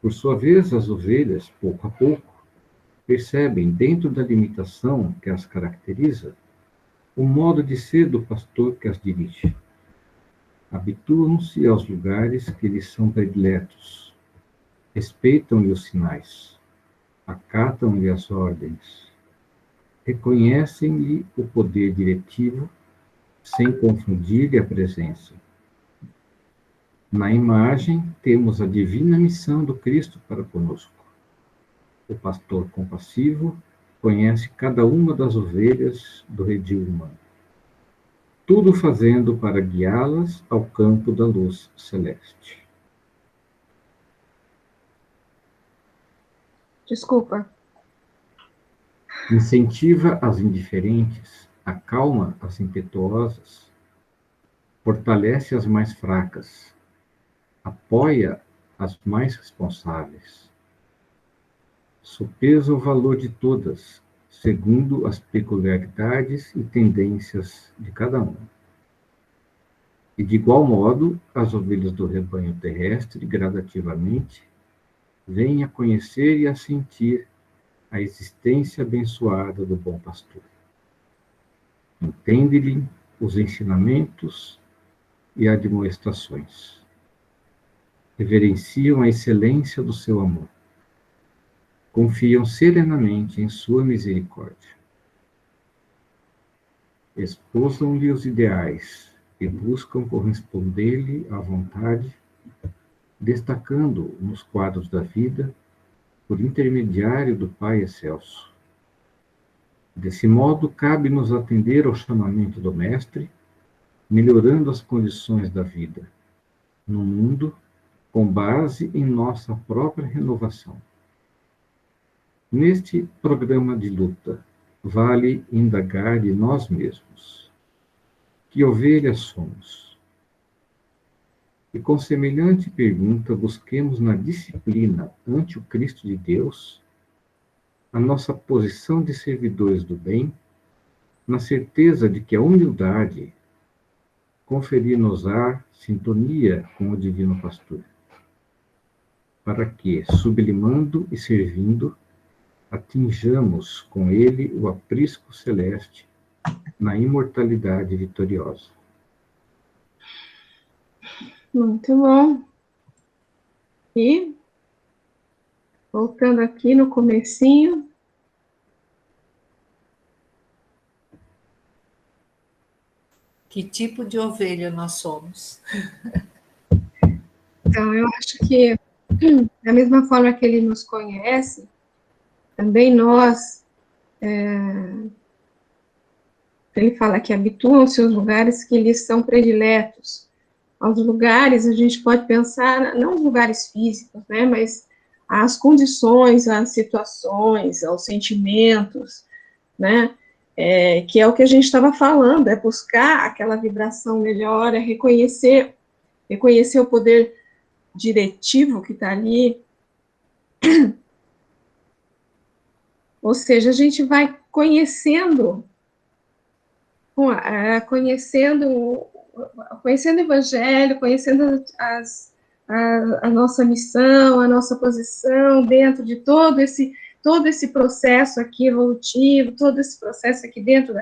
Por sua vez, as ovelhas, pouco a pouco, percebem, dentro da limitação que as caracteriza, o modo de ser do pastor que as dirige. Habituam-se aos lugares que lhes são prediletos, respeitam-lhe os sinais, acatam-lhe as ordens, reconhecem-lhe o poder diretivo, sem confundir-lhe a presença. Na imagem, temos a divina missão do Cristo para conosco. O pastor compassivo conhece cada uma das ovelhas do redil humano, tudo fazendo para guiá-las ao campo da luz celeste. Desculpa. Incentiva as indiferentes, acalma as impetuosas, fortalece as mais fracas, apoia as mais responsáveis, sopesa o valor de todas, segundo as peculiaridades e tendências de cada um. E, de igual modo, as ovelhas do rebanho terrestre, gradativamente, vêm a conhecer e a sentir a existência abençoada do bom pastor. Entende-lhe os ensinamentos e admoestações. Reverenciam a excelência do seu amor. Confiam serenamente em sua misericórdia. Esposam-lhe os ideais e buscam corresponder-lhe à vontade, destacando nos quadros da vida por intermediário do Pai Excelso. Desse modo, cabe-nos atender ao chamamento do Mestre, melhorando as condições da vida no mundo, com base em nossa própria renovação. Neste programa de luta, vale indagar de nós mesmos: que ovelhas somos? E com semelhante pergunta, busquemos na disciplina ante o Cristo de Deus a nossa posição de servidores do bem, na certeza de que a humildade conferir-nos-á sintonia com o Divino Pastor, para que, sublimando e servindo, atinjamos com ele o aprisco celeste na imortalidade vitoriosa. Muito bom. E, voltando aqui no comecinho. Que tipo de ovelha nós somos? Então, eu acho que, da mesma forma que ele nos conhece, também nós, ele fala que habituam-se aos lugares que lhes são prediletos. Aos lugares, a gente pode pensar, não os lugares físicos, né, mas às condições, às situações, aos sentimentos, né? Que é o que a gente estava falando, é buscar aquela vibração melhor, é reconhecer o poder diretivo que está ali. Ou seja, a gente vai conhecendo o Evangelho, conhecendo a nossa missão, a nossa posição dentro de todo esse processo aqui evolutivo, todo esse processo aqui dentro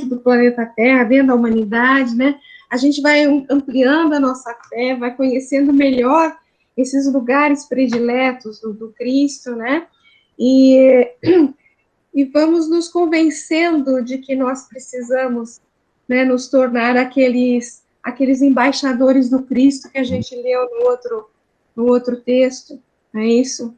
do planeta Terra, dentro da humanidade, né? A gente vai ampliando a nossa fé, vai conhecendo melhor esses lugares prediletos do Cristo, né? E vamos nos convencendo de que nós precisamos, né, nos tornar aqueles embaixadores do Cristo que a gente leu no outro texto, não é isso?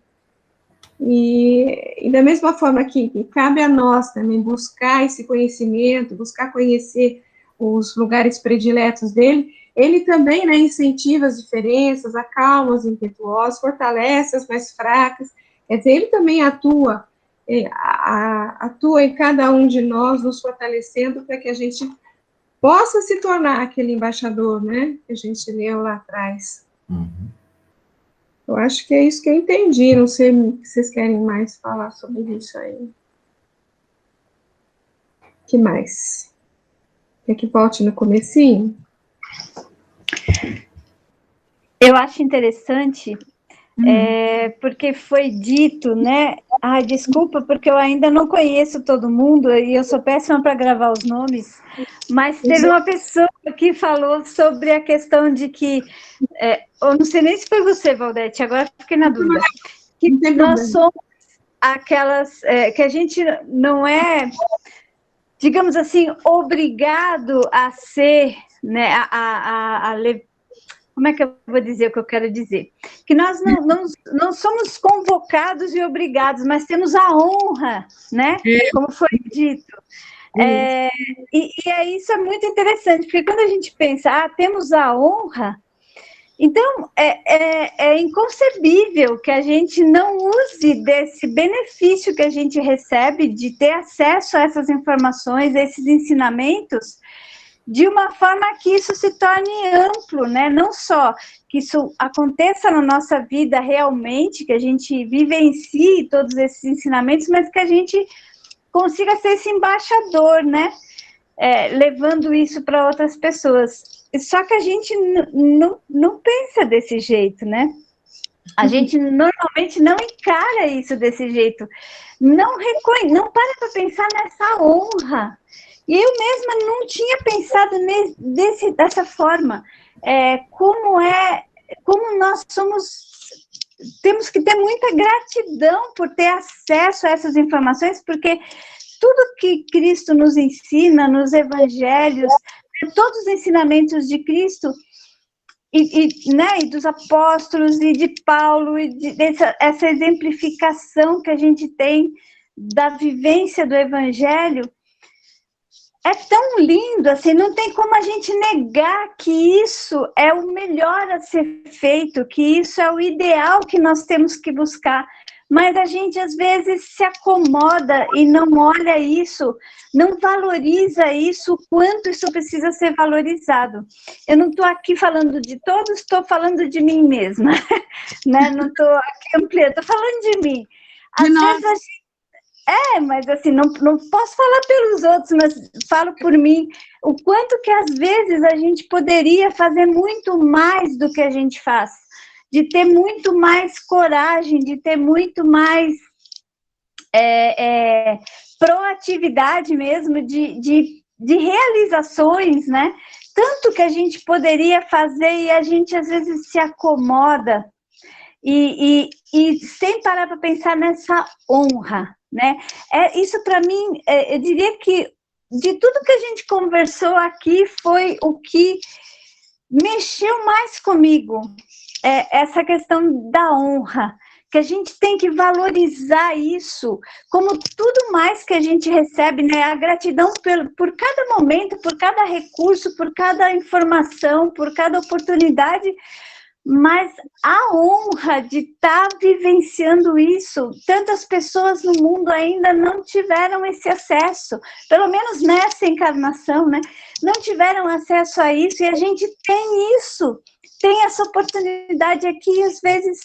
E da mesma forma que cabe a nós também buscar esse conhecimento, buscar conhecer os lugares prediletos dele, ele também, né, incentiva as diferenças, acalma os impetuosos, fortalece as mais fracas, quer dizer, ele também atua em cada um de nós, nos fortalecendo para que a gente possa se tornar aquele embaixador, né, que a gente leu lá atrás. Eu acho que é isso que eu entendi, não sei se vocês querem mais falar sobre isso aí. Que mais? Quer que volte no comecinho? Eu acho interessante, porque foi dito, né? Ai, desculpa, porque eu ainda não conheço todo mundo e eu sou péssima para gravar os nomes, mas teve uma pessoa que falou sobre a questão de que, eu não sei nem se foi você, Valdete, agora fiquei na dúvida, que nós somos aquelas, que a gente não é, digamos assim, obrigado a ser, né, como é que eu vou dizer o que eu quero dizer? Que nós não somos convocados e obrigados, mas temos a honra, né? Como foi dito. Isso é muito interessante, porque quando a gente pensa, temos a honra, então é inconcebível que a gente não use desse benefício que a gente recebe de ter acesso a essas informações, a esses ensinamentos, de uma forma que isso se torne amplo, né? Não só que isso aconteça na nossa vida realmente, que a gente vivencie todos esses ensinamentos, mas que a gente consiga ser esse embaixador, né? Levando isso para outras pessoas. Só que a gente não pensa desse jeito, né? A gente normalmente não encara isso desse jeito, não para pensar nessa honra. E eu mesma não tinha pensado dessa forma, como nós temos que ter muita gratidão por ter acesso a essas informações, porque tudo que Cristo nos ensina nos evangelhos, todos os ensinamentos de Cristo né, e dos apóstolos e de Paulo, e essa exemplificação que a gente tem da vivência do evangelho, é tão lindo, assim, não tem como a gente negar que isso é o melhor a ser feito, que isso é o ideal que nós temos que buscar, mas a gente às vezes se acomoda e não olha isso, não valoriza isso, o quanto isso precisa ser valorizado. Eu não estou aqui falando de todos, estou falando de mim mesma, né? Não estou aqui ampliando, estou falando de mim. Às vezes a gente mas assim, não posso falar pelos outros, mas falo por mim, o quanto que às vezes a gente poderia fazer muito mais do que a gente faz, de ter muito mais coragem, de ter muito mais proatividade mesmo, de realizações, né? Tanto que a gente poderia fazer e a gente às vezes se acomoda e sem parar para pensar nessa honra, né? Isso para mim, eu diria que de tudo que a gente conversou aqui foi o que mexeu mais comigo, essa questão da honra, que a gente tem que valorizar isso, como tudo mais que a gente recebe, né? A gratidão por cada momento, por cada recurso, por cada informação, por cada oportunidade, mas a honra de estar vivenciando isso, tantas pessoas no mundo ainda não tiveram esse acesso, pelo menos nessa encarnação, né? Não tiveram acesso a isso, e a gente tem isso, tem essa oportunidade aqui, e às vezes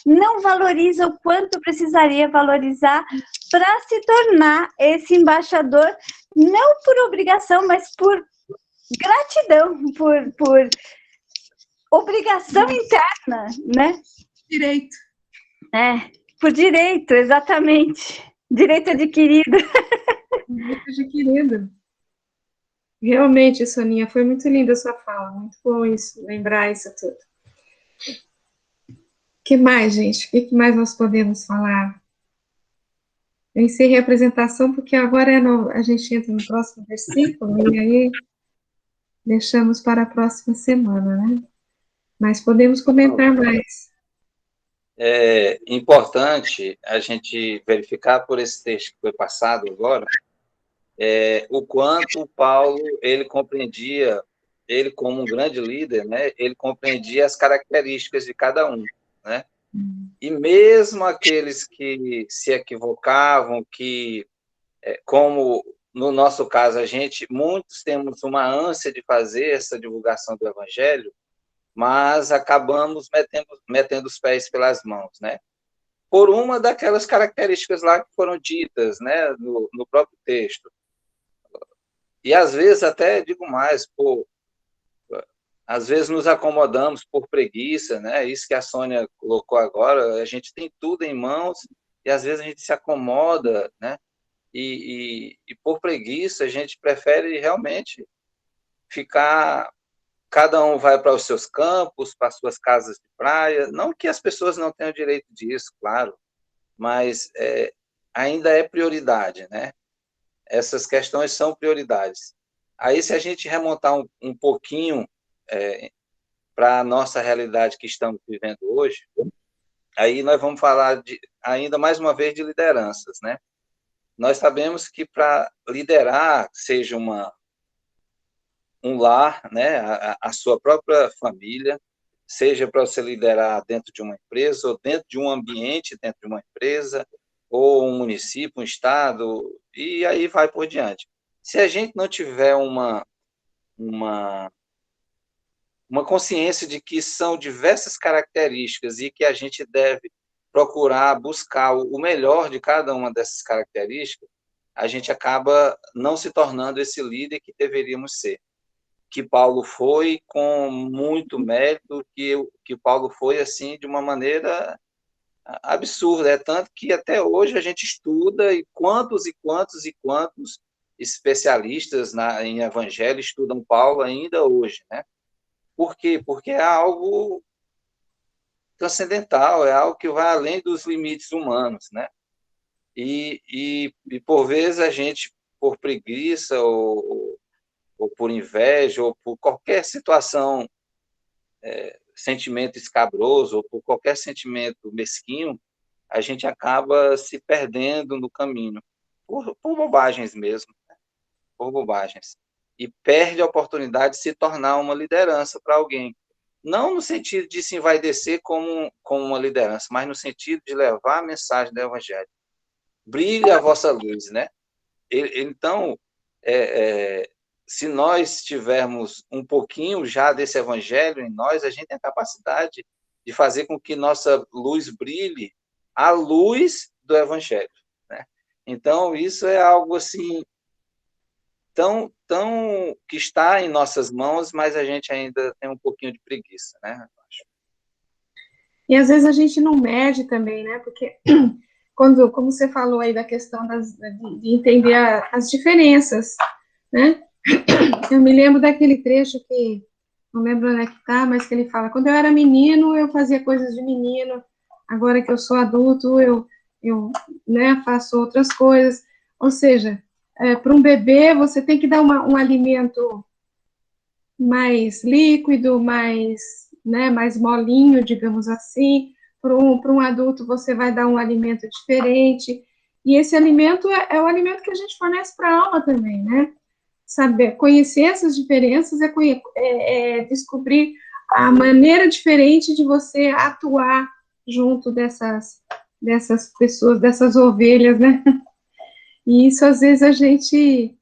não valoriza o quanto precisaria valorizar para se tornar esse embaixador, não por obrigação, mas por gratidão, por obrigação interna, né? Direito. Por direito, exatamente. Direito adquirido. Direito adquirido. Realmente, Soninha, foi muito linda a sua fala, muito bom isso, lembrar isso tudo. O que mais, gente? O que mais nós podemos falar? Eu encerrei a apresentação porque agora a gente entra no próximo versículo e aí deixamos para a próxima semana, né? Mas podemos comentar mais. É importante a gente verificar por esse texto que foi passado agora, o quanto o Paulo, ele compreendia, ele como um grande líder, né, ele compreendia as características de cada um, né? E mesmo aqueles que se equivocavam, que, como no nosso caso, muitos temos uma ânsia de fazer essa divulgação do Evangelho, mas acabamos metendo os pés pelas mãos, né? Por uma daquelas características lá que foram ditas, né, no próprio texto. E às vezes até digo mais, às vezes nos acomodamos por preguiça, né? Isso que a Sônia colocou agora, a gente tem tudo em mãos e às vezes a gente se acomoda, né? E por preguiça a gente prefere realmente ficar. Cada um vai para os seus campos, para as suas casas de praia. Não que as pessoas não tenham direito disso, claro, mas ainda é prioridade, né? Essas questões são prioridades. Aí, se a gente remontar um pouquinho para a nossa realidade que estamos vivendo hoje, aí nós vamos falar ainda mais uma vez de lideranças, né? Nós sabemos que para liderar, seja um lar, né, a sua própria família, seja para você liderar dentro de uma empresa, ou dentro de um ambiente, dentro de uma empresa, ou um município, um estado, e aí vai por diante. Se a gente não tiver uma consciência de que são diversas características e que a gente deve procurar buscar o melhor de cada uma dessas características, a gente acaba não se tornando esse líder que deveríamos ser. Que Paulo foi com muito mérito, que Paulo foi assim de uma maneira absurda, tanto que até hoje a gente estuda e quantos especialistas em evangelho estudam Paulo ainda hoje, né? Por quê? Porque é algo transcendental, é algo que vai além dos limites humanos, né? E por vezes a gente, por preguiça ou por inveja, ou por qualquer situação, sentimento escabroso, ou por qualquer sentimento mesquinho, a gente acaba se perdendo no caminho, por bobagens mesmo, né? Por bobagens. E perde a oportunidade de se tornar uma liderança para alguém. Não no sentido de se envaidecer como uma liderança, mas no sentido de levar a mensagem do Evangelho. Brilha a vossa luz, né? Então, se nós tivermos um pouquinho já desse evangelho em nós, a gente tem a capacidade de fazer com que nossa luz brilhe à luz do evangelho, né? Então, isso é algo assim tão que está em nossas mãos, mas a gente ainda tem um pouquinho de preguiça, né? E às vezes a gente não mede também, né? Porque como você falou aí da questão de entender as diferenças, né? Eu me lembro daquele trecho que, não lembro onde é que tá, mas que ele fala, quando eu era menino, eu fazia coisas de menino, agora que eu sou adulto, eu né, faço outras coisas. Ou seja, para um bebê, você tem que dar um alimento mais líquido, mais molinho, digamos assim. Para um adulto, você vai dar um alimento diferente. E esse alimento é o alimento que a gente fornece para a alma também, né? Saber, conhecer essas diferenças é descobrir a maneira diferente de você atuar junto dessas pessoas, dessas ovelhas, né? E isso, às vezes, a gente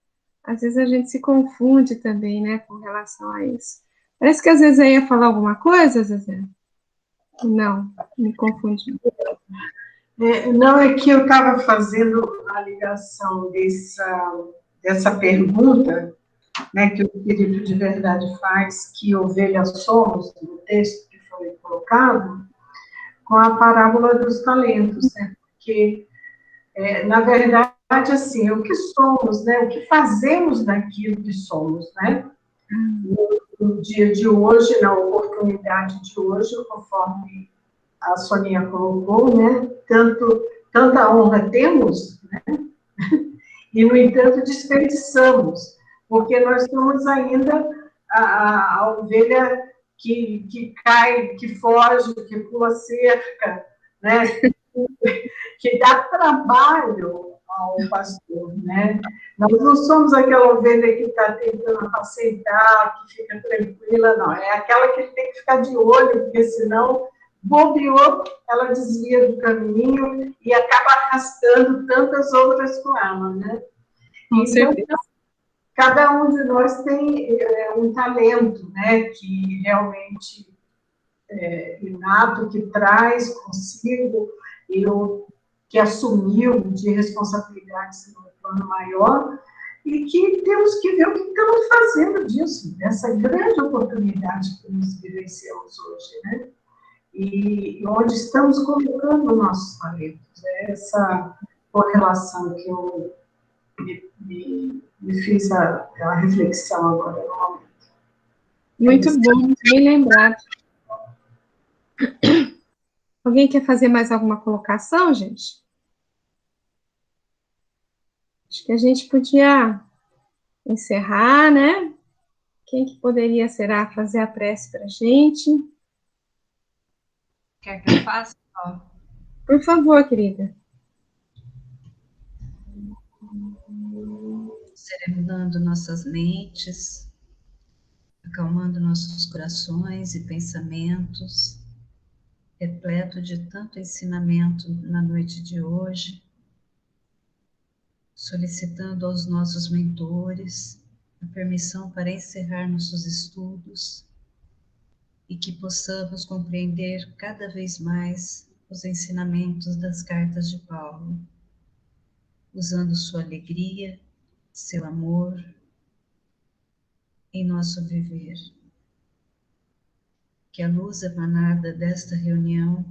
se confunde também, né, com relação a isso. Parece que às vezes eu ia falar alguma coisa, Zezé? Não, me confundi. Não, é que eu estava fazendo a ligação dessa pergunta, né, que o Espírito de Verdade faz, que ovelhas somos, no texto que foi colocado, com a parábola dos talentos, né? Porque, na verdade, assim, o que somos, né? O que fazemos daquilo que somos, né? No dia de hoje, na oportunidade de hoje, conforme a Soninha colocou, né? Tanta honra temos, né? E, no entanto, desperdiçamos, porque nós somos ainda a ovelha que cai, que foge, que pula cerca, né? Que dá trabalho ao pastor, né? Nós não somos aquela ovelha que está tentando apacentar, que fica tranquila, não. É aquela que tem que ficar de olho, porque senão, bobeou, ela desvia do caminho e acaba arrastando tantas outras com ela, né? Então, cada um de nós tem um talento, né? Que realmente inato, que traz consigo, e que assumiu de responsabilidades no plano maior, e que temos que ver o que estamos fazendo disso, dessa grande oportunidade que nos vivenciamos hoje, né? E onde estamos colocando nossos talentos. É essa correlação que eu me fiz a reflexão agora no momento. Muito bom, muito bem lembrado. Alguém quer fazer mais alguma colocação, gente? Acho que a gente podia encerrar, né? Quem que poderia, será, fazer a prece para a gente? Quer que eu faça? Por favor, querida. Serenando nossas mentes, acalmando nossos corações e pensamentos, repleto de tanto ensinamento na noite de hoje, solicitando aos nossos mentores a permissão para encerrar nossos estudos e que possamos compreender cada vez mais os ensinamentos das cartas de Paulo, usando sua alegria, seu amor em nosso viver. Que a luz emanada desta reunião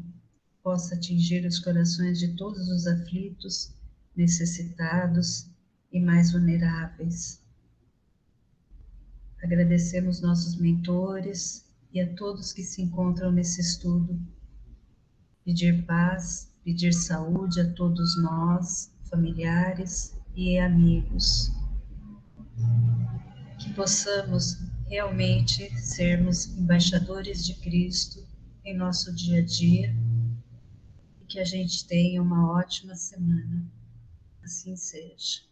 possa atingir os corações de todos os aflitos, necessitados e mais vulneráveis. Agradecemos nossos mentores e a todos que se encontram nesse estudo. Pedir paz, pedir saúde a todos nós, familiares e amigos. Que possamos realmente sermos embaixadores de Cristo em nosso dia a dia e que a gente tenha uma ótima semana. Assim seja.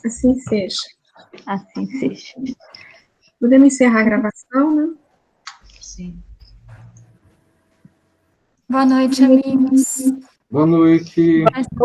Assim seja. Assim seja. Podemos encerrar a gravação, né? Sim. Boa noite, amigos. Boa noite.